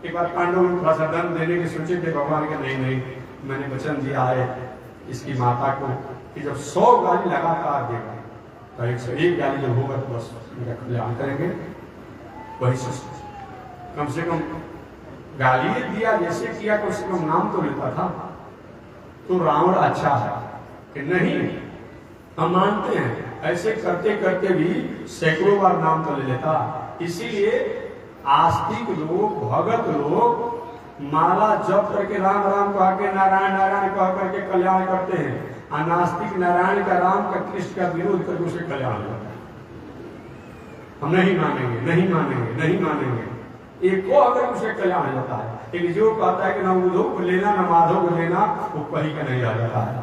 एक बार पांडवों को थोड़ा सा दंड देने की सोचे थे, भगवान के नहीं, मैंने वचन दिया है इसकी माता को कि जब 100 गाली लगातार देगा तो 101 गाली जब होगा तो बस इनका कल्याण करेंगे। वही कम से कम गाली दिया, जैसे किया कम से कम नाम तो लेता था। तो रावण अच्छा है कि नहीं, हम मानते हैं ऐसे करते करते भी सैकड़ों बार नाम तो ले लेता। इसीलिए आस्तिक लोग, भगत लोग माला जप करके राम राम कह के नारायण नारायण कह करके कल्याण करते हैं, और नास्तिक नारायण का, राम का, कृष्ण का विरोध करके उसे कल्याण करते हैं। हम नहीं मानेंगे, नहीं मानेंगे, नहीं मानेंगे, एक को अगर उसे कल्याण हो जाता है। लेकिन जो कहता है कि न उद्धव को लेना न माधव को लेना, वो कहीं का नहीं आ जाता है।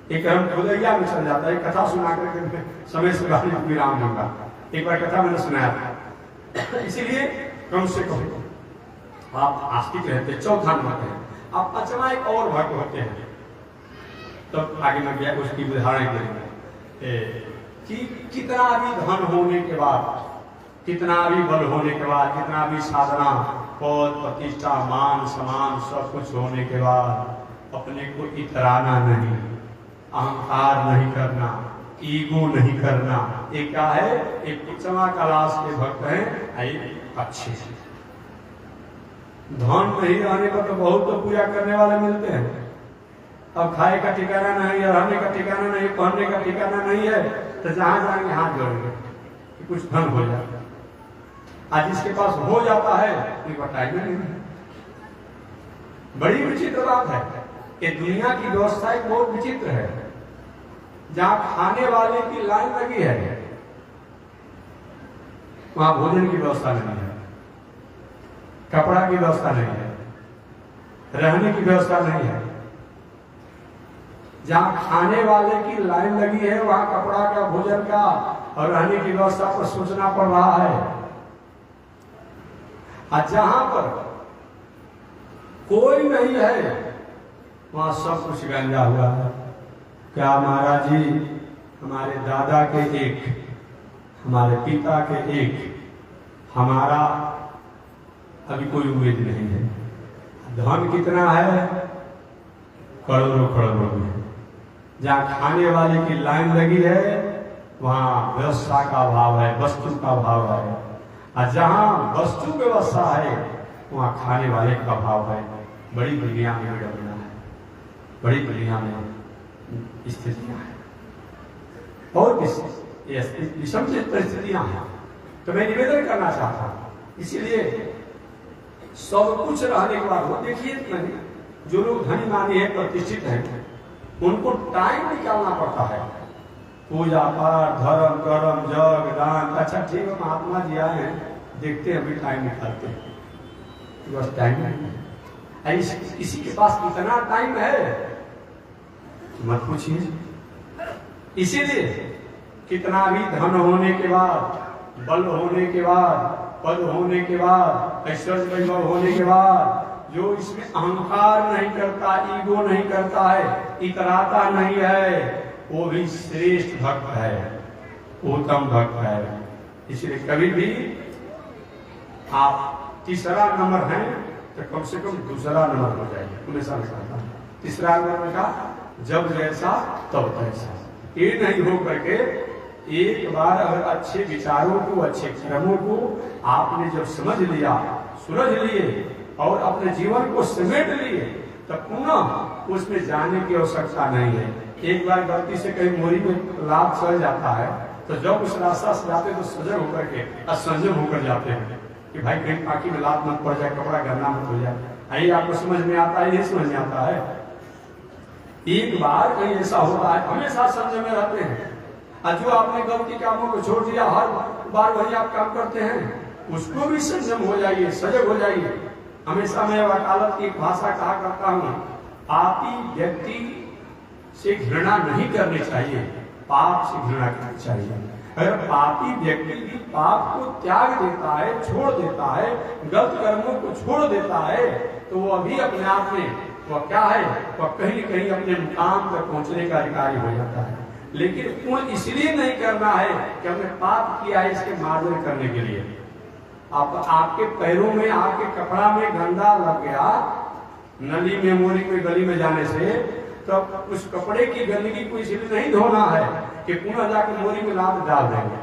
एक हम खुदैया में चल जाता है। कथा सुना करके समय से विराम दूंगा। एक बार कथा मैंने सुनाया था, इसीलिए कम से कम आप आस्तिक रहते, चौथा नंबर है आप पांचवा एक और भक्त होते हैं। तो आगे मैं गया उसकी उदाहरण के लिए कि कितना भी धन होने के बाद, कितना भी बल होने के बाद, कितना भी साधना, पद प्रतिष्ठा, मान सम्मान सब कुछ होने के बाद अपने को इतराना नहीं, अहंकार नहीं करना, ईगो नहीं करना। एक क्या है, एक पांचवा क्लास के भक्त हैं, अच्छे धन नहीं रहने पर तो बहुत तो पूजा करने वाले मिलते हैं। अब खाए का ठिकाना नहीं है, रहने का ठिकाना नहीं, पहनने का ठिकाना नहीं है, तो जहां जाएंगे हाथ जोड़ेंगे कि कुछ धन हो जाए। आज जिसके पास हो जाता है कोई बताइए नहीं। बड़ी विचित्र बात है कि दुनिया की व्यवस्था एक बहुत विचित्र है। जहां खाने वाले की लाइन लगी है वहां भोजन की व्यवस्था नहीं है, कपड़ा की व्यवस्था नहीं है, रहने की व्यवस्था नहीं है। जहां खाने वाले की लाइन लगी है वहां कपड़ा का, भोजन का और रहने की व्यवस्था पर सोचना पड़ रहा है। और जहां पर कोई नहीं है वहां सब कुछ गंजा हुआ है। क्या महाराज जी, हमारे दादा के एक, हमारे पिता के एक, हमारा अभी कोई उम्मीद नहीं है। धन कितना है, करोड़ों करोड़ों में। जहाँ खाने वाले की लाइन लगी है वहाँ व्यवस्था का अभाव है, वस्तु का अभाव है। और जहाँ वस्तु व्यवस्था है वहाँ खाने वाले का अभाव है। बड़ी दुनिया में विडंबना है, बड़ी दुनिया में स्थितियां हैं, बहुत विषम परिस्थितियां हैं। तो मैं निवेदन करना चाहता हूँ, इसीलिए सब कुछ रहने के बाद वो देखिए, जो लोग धनी मानी है, प्रतिष्ठित है, उनको टाइम निकालना पड़ता है। पूजा पाठ, धर्म कर्म, जग दान। अच्छा ठीक है, महात्मा जी आए हैं, देखते हैं, अभी टाइम निकालते हैं, बस टाइम नहीं है। किसी के पास कितना टाइम है मत पूछिए। इसीलिए कितना भी धन होने के बाद, बल होने के बाद, पद होने के बाद, ऐश्वर्य वैभव होने के बाद, जो इसमें अहंकार नहीं करता, ईगो नहीं करता है, इतराता नहीं है, वो भी श्रेष्ठ भक्त है, उत्तम भक्त है। इसलिए कभी भी आप तीसरा नंबर है तो कम से कम दूसरा नंबर हो जाएगा। हमेशा कहता तीसरा नंबर का जब जैसा तब तैसा। ये नहीं हो करके एक बार अगर अच्छे विचारों को, अच्छे कर्मों को आपने जब समझ लिया, सुलझ लिए और अपने जीवन को समेट लिए, तब पुनः उसमें जाने की आवश्यकता नहीं है। एक बार गलती से कहीं मोरी में लाभ चल जाता है तो जब उस रास्ता से जाते तो सजग होकर के, असंजम होकर जाते हैं कि भाई कहीं पाकी में लाभ मत पड़ जाए, कपड़ा गंदा मत हो जाए। आइए आपको समझ में आता है, ये समझ में आता है। एक बार कहीं ऐसा होता है, हमेशा संजम में रहते हैं। और जो आपने गलती कामों को छोड़ दिया, हर बार वही आप काम करते हैं, उसको भी संयम हो जाइए, सजग हो जाइए। हमेशा मैं वकालत की एक भाषा कहा करता हूँ, पापी व्यक्ति से घृणा नहीं करनी चाहिए, पाप से घृणा करनी चाहिए। अगर पापी व्यक्ति भी पाप को त्याग देता है, छोड़ देता है, गलत कर्मों को छोड़ देता है, तो वो अभी अपने आप में वह क्या है, वह कहीं न कहीं अपने मुकाम तक पहुंचने का अधिकारी हो जाता है। लेकिन वो इसलिए नहीं करना है कि हमने पाप किया है इसके मार्जन करने के लिए। आपके पैरों में, आपके कपड़ा में गंदा लग गया, नली में, मोरी में, गली में जाने से, तो उस कपड़े की गंदगी को इसलिए नहीं धोना है कि पुनः जाकर मोरी में लाद डाल देंगे।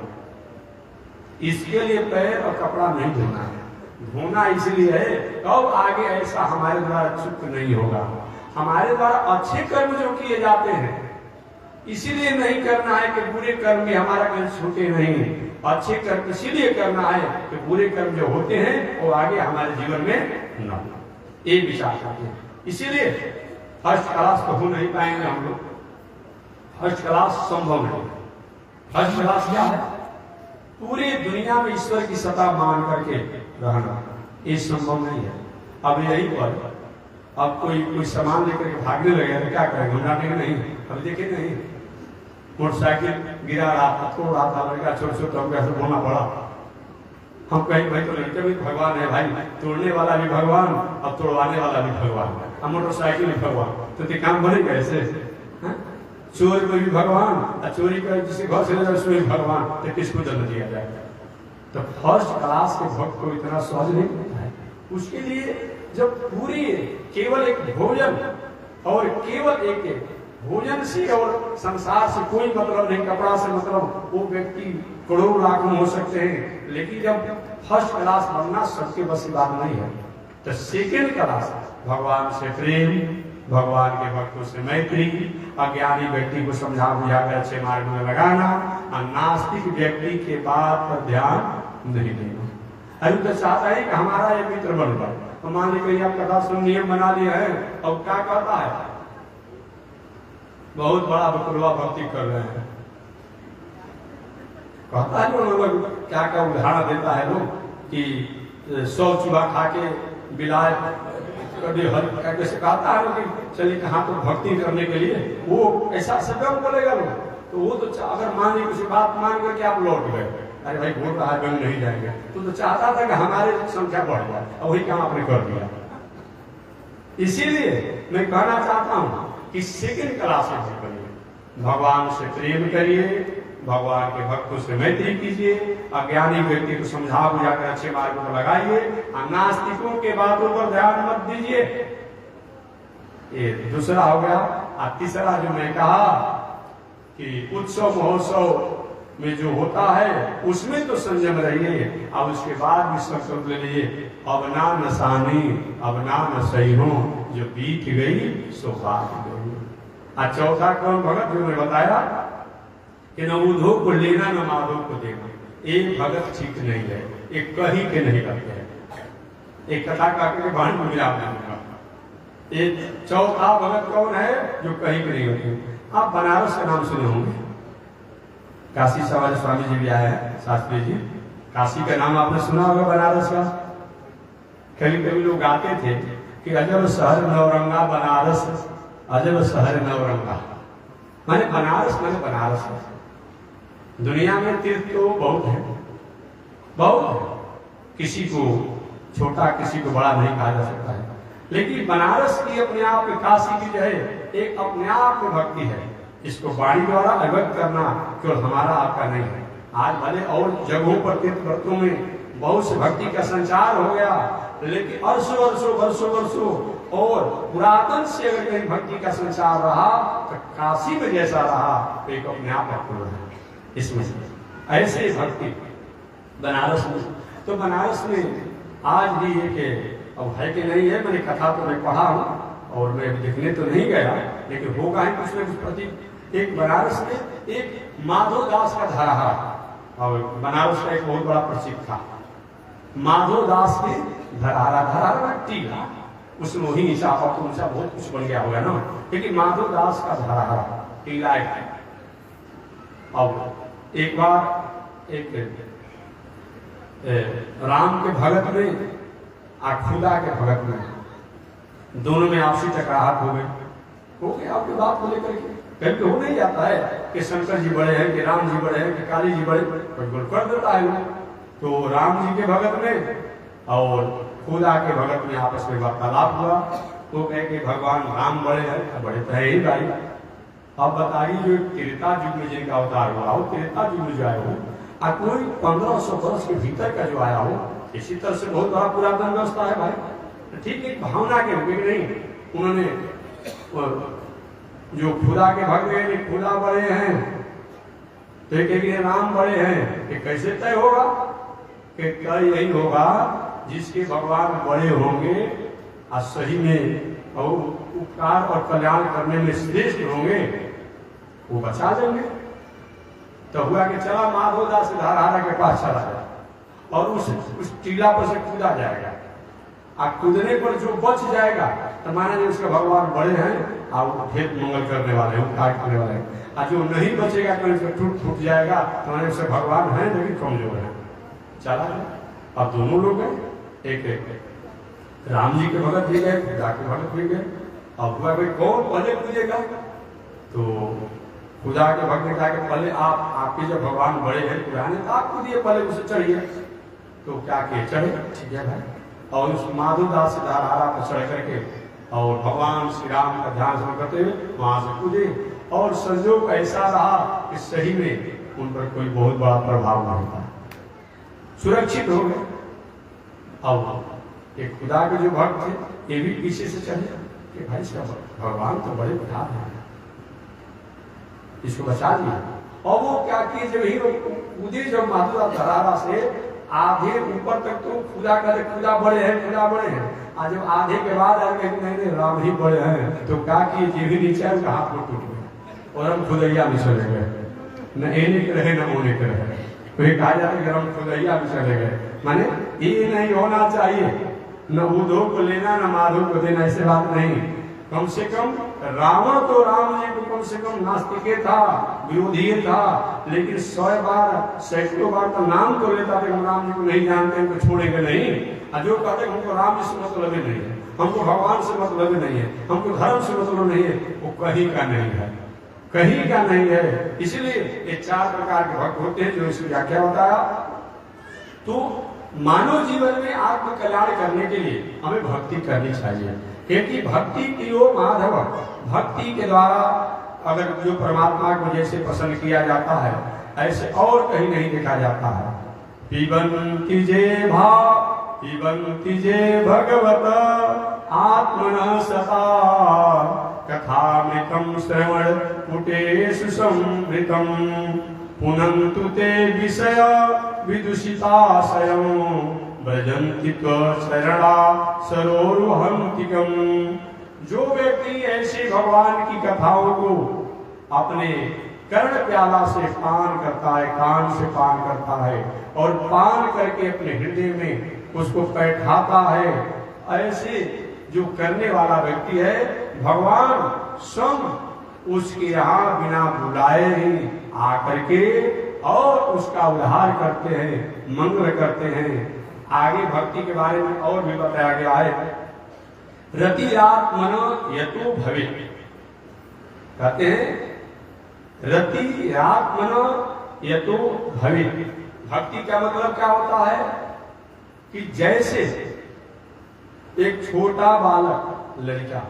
इसके लिए पैर और कपड़ा नहीं धोना है। धोना इसलिए है कब आगे ऐसा हमारे द्वारा चुप नहीं होगा। हमारे द्वारा अच्छे कर्म जो किए जाते हैं इसीलिए नहीं करना है कि बुरे कर्म में हमारा कहीं छूटे नहीं। अच्छे कर्म इसीलिए करना है कि बुरे कर्म जो होते हैं वो आगे हमारे जीवन में न हो। एक विचार करते हैं। इसीलिए फर्स्ट क्लास तो हो नहीं पाएंगे हम लोग, फर्स्ट क्लास संभव नहीं। फर्स्ट क्लास क्या है? पूरी दुनिया में ईश्वर की सत्ता मान करके रहना, ये संभव नहीं है। अब यही पर अब कोई सामान लेकर के भागने लगे तो क्या करेंगे? घुमाने नहीं, अब देखे नहीं, मोटरसाइकिल गिरा रहा था, तोड़ रहा था, लड़का छोटे छोटे हम कैसे बोलना पड़ा। हम कहीं भाई तो लड़के भी भगवान है भाई, तोड़ने वाला भी भगवान और तोड़वाने वाला भी भगवान, अब मोटरसाइकिल भी भगवान, तो काम बनेगा ऐसे? चोर को भी भगवान और चोरी कर जिसे घर से उसमें भी भगवान, तो किसको जन्म दिया जाएगा? तो फर्स्ट क्लास के भक्त को इतना सहज नहीं होता है। उसके लिए जब पूरी केवल एक भोजन और केवल एक भोजन से और संसार से कोई मतलब नहीं, कपड़ा से मतलब, वो व्यक्ति करोड़ लाख में हो सकते हैं, लेकिन जब फर्स्ट क्लास बनना सबके बस की बात नहीं है। तो सेकेंड क्लास भगवान से प्रेम, भगवान के भक्तों से मैत्री, अज्ञानी व्यक्ति को समझा बुझा कर अच्छे मार्ग में लगाना, और नास्तिक व्यक्ति के बात पर ध्यान नहीं देना। अभी तो चाहता है कि हमारा ये मित्र बन जाए, तो मान लीजिए आप कथा सुन नियम बना लिए हैं, और क्या करता है? बहुत बड़ा बकुलवा भक्ति कर रहे हैं, कहता है लोग, क्या क्या उदाहरण देता है लोग कि 100 चूहा खा के बिलाए कभी हर कैसे कहता है कि चलिए कहाँ तो भक्ति करने के लिए, वो ऐसा सब बोलेगा लोग। तो वो तो अगर मान लीजिए किसी बात मान करके आप लौट गए, अरे भाई बोल रहा है बन नहीं जाएंगे, तो चाहता था कि हमारे संख्या बढ़ जाए, और वही काम आपने कर दिया। इसीलिए मैं कहना चाहता हूँ कि सेकेंड क्लास में करिए, भगवान से प्रेम करिए, भगवान के भक्तों से मैत्री कीजिए, अज्ञानी व्यक्ति को समझा बुझाकर अच्छे मार्ग पर लगाइए, और नास्तिकों के बातों पर ध्यान मत दीजिए। ये दूसरा हो गया। और तीसरा जो मैं कहा कि उत्सव महोत्सव में जो होता है उसमें तो संयम रहिए, और उसके बाद भी संकल्प ले लीजिए, अब ना नसानी अब ना नसई हो, जो बीत गई सो बात गई। और चौथा कौन भगत जो मैं बताया कि न उधो को लेना न माधो को देना, एक भगत ठीक नहीं है, एक कहीं के नहीं लगते हैं। एक कथा का बहन को मिला एक चौथा भगत कौन है? जो कहीं के नहीं होते। आप बनारस का नाम सुने होंगे, काशी सवारी स्वामी जी भी आए हैं, शास्त्री जी, काशी का नाम आपने सुना होगा, बनारस का। कभी कभी लोग आते थे कि अजब शहर नवरंगा बनारस, अजब शहर नवरंगा, माने बनारस माने बनारस है। दुनिया में तीर्थ तो बहुत है, बहुत है, किसी को छोटा किसी को बड़ा नहीं कहा जा सकता है, लेकिन बनारस की अपने आप में, काशी की जो है एक अपने आप में भक्ति है। इसको वाणी द्वारा अवगत करना केवल हमारा आपका नहीं है। आज भले और जगहों पर तीर्थ व्रतों में बहुत से भक्ति का संचार हो गया, लेकिन वर्षों वर्षों वर्षों वर्षों और पुरातन से अगर कहीं भक्ति का संचार रहा तो काशी में जैसा रहा तो एक अपने आप अपूर्ण है। इसमें ऐसे भक्ति बनारस में, तो बनारस में आज भी एक अब है कि नहीं है, मैंने कथा तो मैं पढ़ा हूँ और मैं देखने तो नहीं गया, लेकिन होगा ही कुछ न कुछ प्रतीक। एक बनारस में एक माधव दास का धराहा, और बनारस का एक बहुत बड़ा प्रसिद्ध था माधव दास के धराहा टीला, उसमें वही ईसा और ऊंचा बहुत कुछ बन गया होगा ना, लेकिन माधव दास का धराहा टीला है। अब एक बार एक राम के भगत में और खुदा के भगत में दोनों में आपसी टकराहट हो गई आपकी बात को लेकर के। कभी हो नहीं जाता है कि शंकर जी बड़े हैं कि राम जी बड़े हैं कि काली जी बड़े, बिल्कुल कर देता है। तो राम जी के भगत में और खुदा के भगत में आपस में वार्तालाप हुआ। तो कहे कि भगवान राम बड़े हैं, बड़े तो है ही भाई। अब बताइए जो त्रेता युग में जिनका अवतार हुआ हो, त्रेता युग में जो आया हो, और कोई 1500 वर्ष के भीतर का जो आया हो, इसी तरह से बहुत बड़ा पुरातन व्यवस्था है भाई। ठीक है, भावना के रूप में नहीं, उन्होंने जो खुदा के भक्त हैं खुदा बड़े हैं, तो एक राम बड़े हैं, कि कैसे तय होगा कि तय यही होगा जिसके भगवान बड़े होंगे और सही में और उपकार और कल्याण करने में श्रेष्ठ होंगे, वो बचा देंगे। तो हुआ कि चला माधव दास धराहा के पास चला गया और उस टीला पर से कूदा जाएगा। कूदने पर जो बच जाएगा तो माना जी उसके भगवान बड़े हैं और फिर मंगल करने वाले हैं, उपकार करने वाले हैं। और जो नहीं बचेगा कहीं से टूट जाएगा तो माने उसके भगवान है लेकिन कमजोर है। चला अब दोनों लोग हैं, एक राम जी के भगत भी गए, खुदा के भगत भी गए। अब हुआ भाई कौन पहले पूजेगा, तो खुदा के भक्त ने कहा कि पहले आपके जो भगवान बड़े हैं पुराने तो आप कूदिए, पहले उसे चढ़िए। तो क्या किए, चढ़े, ठीक है भाई। और उस माधोदास धारा पर चढ़ करके और भगवान श्री राम का ध्यान स्मरण करते हुए वहां से कूदे। और संयोग ऐसा रहा कि सही में उन पर कोई बहुत बड़ा प्रभाव नहीं था, सुरक्षित हो गए। अब एक खुदा के जो भक्त थे ये भी पीछे से चले कि भाई इसका भगवान तो बड़े प्रधान है, इसको बचा दिया। और वो क्या किए, जब ही कूदे जब माधोदास धरारा से आधे ऊपर तक तो खुदा का खुदा बड़े हैं, खुदा बड़े हैं। और जब आधे के बाद आगे नहीं राम ही बड़े हैं, तो क्या किए, जी भी नीचे उनका हाथ में टूट गया और हम खुदैया में चले गए। न एने के रहे न ओने के रहे, तो कहा जाता है कि हम खुदैया में चले गए। माने ये नहीं होना चाहिए, न उधो को लेना न माधो को देना, ऐसे बात नहीं। कम से कम रावण तो राम जी को कम से कम नास्तिक था, विरोधी था, लेकिन 100 बार 100 बार तो नाम तो लेता था, हम राम जी को नहीं जानते, हमको छोड़ेंगे नहीं। जो कहते हमको राम जी से मतलब ही नहीं है, हमको भगवान से मतलब ही नहीं है, हमको धर्म से मतलब नहीं है, वो कहीं का नहीं है, कहीं का नहीं है। इसलिए ये 4 प्रकार के भक्त होते हैं जो इसकी व्याख्या बताया। तो मानव जीवन में आत्म कल्याण करने के लिए हमें भक्ति करनी चाहिए, क्योंकि भक्ति प्रियो माधव, भक्ति के द्वारा अगर जो परमात्मा को जैसे पसंद किया जाता है ऐसे और कहीं नहीं देखा जाता है। पिबन्ति जे भाव पिबन्ति जे भगवत आत्मन सता, कथामृतं श्रवण पुटेषु संवृतं, पुनन्तु ते विषय विदुषिताशयं, भजन्ति त्वचरणा सरोरुहन्तिकम्। जो व्यक्ति ऐसे भगवान की कथाओं को अपने कर्ण प्याला से पान करता है, कान से पान करता है और पान करके अपने हृदय में उसको बैठाता है, ऐसे जो करने वाला व्यक्ति है भगवान स्वयं उसके यहाँ बिना बुलाए ही आकर के और उसका उद्धार करते हैं, मंगल करते हैं। आगे भक्ति के बारे में और भी बताया गया है। रतिरात्मन यतो भवे, कहते हैं रतिरात्मन यतो भवे। भक्ति का मतलब क्या होता है कि जैसे एक छोटा बालक लड़का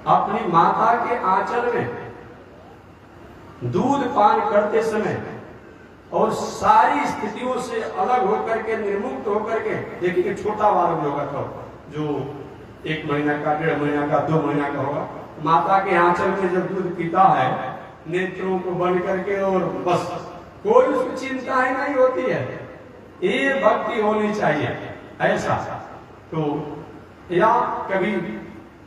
अपनी माता के आंचल में दूध पान करते समय और सारी स्थितियों से अलग होकर के, निर्मुक्त होकर के, देखिए छोटा बालक होगा तो जो 1 महीना का, 1.5 महीना का, 2 महीना का होगा, माता के आंचल में जब दूध पीता है नेत्रों को बंद करके और बस कोई उसकी चिंता ही नहीं होती है। ये भक्ति होनी चाहिए ऐसा। तो या कभी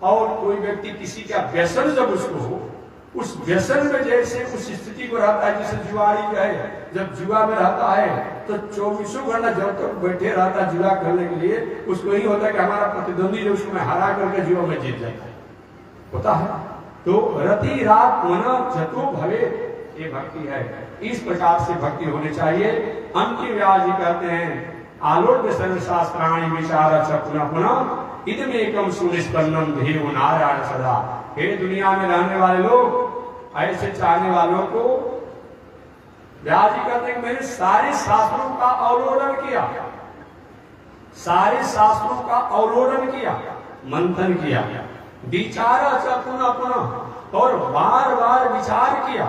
और कोई व्यक्ति किसी का व्यसन जब उसको उस व्यसन में जैसे उस स्थिति को रहता है, जैसे जुआरी है, जब जुआ में रहता है तो 24 घंटा जब तक बैठे रहता है जुआ करने के लिए, उसको यही होता है कि हमारा प्रतिद्वंदी जो उसको मैं हरा करके जुआ में जीत जाता है, होता है। तो रति रात मन जतो भवे, ये भक्ति है। इस प्रकार से भक्ति होनी चाहिए। अंतिम व्यास जी कहते हैं आलोक्य सर्वशास्त्राणि विचार पुनः पुनः इदमेकम सुनिष्पन्नम धीरो नारायण सदा। हे दुनिया में रहने वाले लोग, ऐसे चाहने वालों को व्यास जी कहते हैं मैंने सारे शास्त्रों का अवलोकन किया, सारे शास्त्रों का अवलोकन किया, मंथन किया, विचार पुनः पुनः और बार बार विचार किया।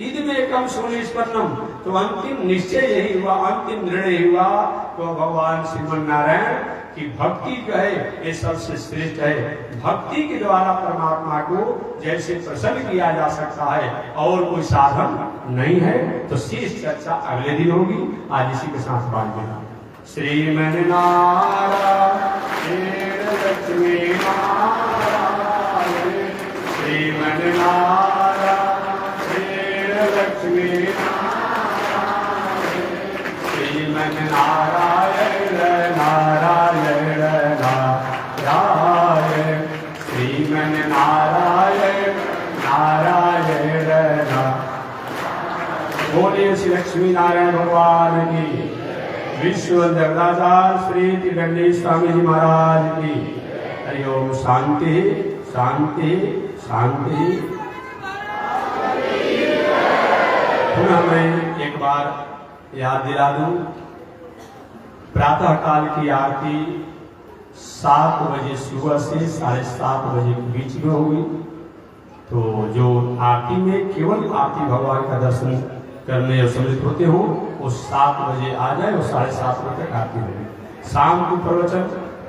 इदमेकम सुनिष्पन्नम, तो अंतिम निश्चय यही हुआ, अंतिम निर्णय हुआ तो भगवान श्रीमन नारायण की भक्ति जो है ये सबसे श्रेष्ठ है। भक्ति के द्वारा परमात्मा को जैसे प्रसन्न किया जा सकता है और कोई साधन नहीं है। तो शेष चर्चा अगले दिन होगी। आज इसी के साथ बात देना। श्रीमन नारायण लक्ष्मी नारायण, श्रीमन नारायण लक्ष्मी नारायण, श्रीमन नारायण नारायण बोलिए श्री लक्ष्मी नारायण भगवान की। विश्व जगदाचार्य श्री त्रिदंडी स्वामी जी महाराज की। हरि ओम। शांति शांति शांति। पुनः मैं एक बार याद दिला दूं, प्रातः काल की आरती 7 बजे सुबह से 7:30 बजे के बीच में होगी। तो जो आरती में केवल आरती भगवान का दर्शन करने और सम्मिलित होते हो वो 7 बजे आ जाए और 7:30 बजे तक आरती होगी। शाम को प्रवचन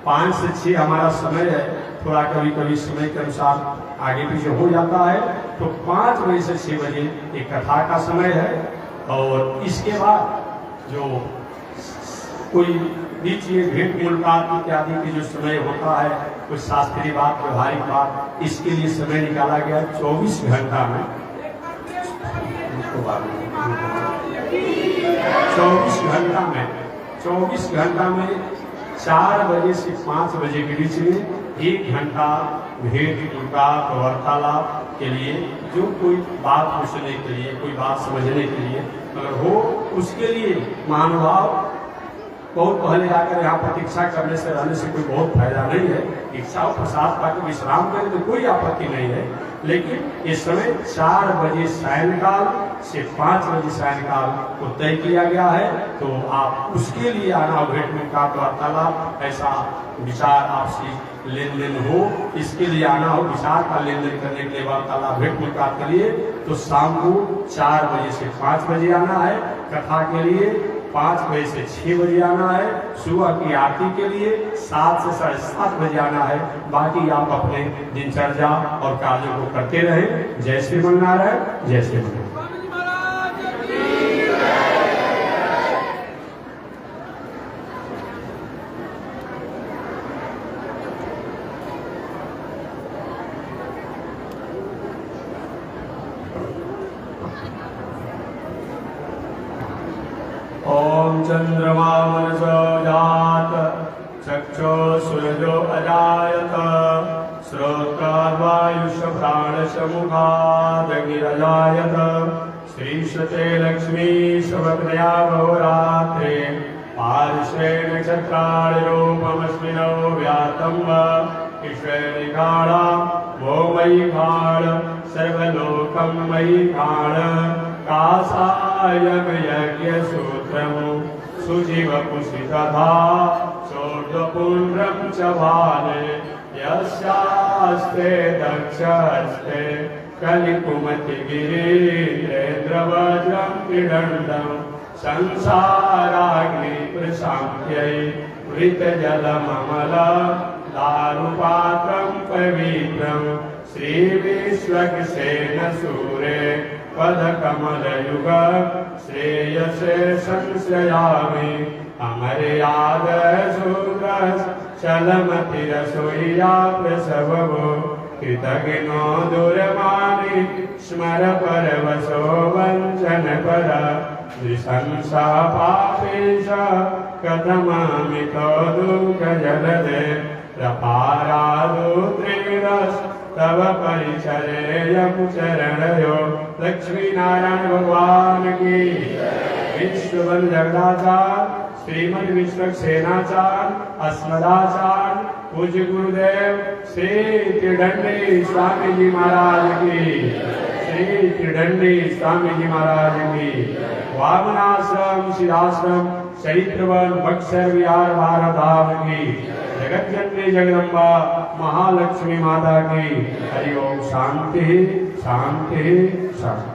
5 से 6 हमारा समय है। थोड़ा कभी कभी समय के अनुसार आगे पीछे हो जाता है, तो 5 बजे से 6 बजे एक कथा का समय है। और इसके बाद जो कोई बीच में भेंट मुलाकात इत्यादि के जो समय होता है, कुछ शास्त्रीय बात, व्यवहारिक बात, इसके लिए समय निकाला गया 24 घंटा में। 24 घंटा में 4 बजे से 5 बजे के बीच में 1 घंटा भेंट मुलाकात वार्तालाप के लिए, जो कोई बात पूछने के लिए, कोई बात समझने के लिए अगर हो, उसके लिए महानुभाव बहुत पहले आकर यहाँ प्रतीक्षा करने से रहने से कोई बहुत फायदा नहीं है। इच्छा और प्रसाद पाकर विश्राम करें तो कोई आपत्ति नहीं है, लेकिन इस समय 4 बजे सायंकाल से 5 बजे सायंकाल को तय किया गया है। तो आप उसके लिए आना, भेंट मुलाकात वार्तालाप, ऐसा विचार आपसी लेन देन हो, इसके लिए आना हो, विचार का लेन देन करने के लिए, वार्तालाप भेंट मुलाकात के लिए, तो शाम को 4 बजे से 5 बजे आना है। कथा के लिए 5 बजे से 6 बजे आना है। सुबह की आरती के लिए 7 से 7:30 बजे आना है। बाकी आप अपने दिनचर्या और कार्यों को करते रहे। जय श्री नारायण, जय श्री नारायण। ओम चंद्रमा मनसो जात चक्षो सूरजो अजायत श्रोत्राद्वायुष प्राणश मुखादगिरजायत श्रीशते लक्ष्मी शुभप्रया बहुरात्रे पार्श्वे नक्षत्राणि रूपमस्मिनो व्यातं ईश्वरिकाणा वो मयि घाण सर्वलोकं मयि घाण कासायम यज्ञ सूत्रम सुजीव पुषितधा सोढपुण्ड्रं च भाले यस्यास्ते दक्षहस्ते कलिकुमति गिरीन्द्रवज्रं त्रिदण्डं संसाराग्नि प्रशान्त्यै वृतजलममल दारुपात्रं पवित्रं श्रीविश्वक्सेन सूरे पदकमलयुग श्रेयसे संश्रयामि अमर्याद सूदस चलमतिरसोय्या प्रसवो कृतघ्नो दुर्मानि स्मर परवशो वञ्चन पर नृशंसा पापेश कथमामितो दुःखजलदे प्रपारादुत्रिरस् तव परिचर्यं चरणयो। लक्ष्मी नारायण भगवान की। विश्ववंद्य जगदाचार्य श्रीमद विश्वक्सेनाचार्य अस्मदाचार्य पूज्य गुरुदेव श्री त्रिदंडी स्वामी जी महाराज की। श्री त्रिदंडी स्वामी जी महाराज की। वामनाश्रम सिद्धाश्रम चरित्रवन बक्सर विहार भारत धाम की। जगत जननी जगदम्बा महालक्ष्मी माता की। हरि ओम। शांति शांति शांति।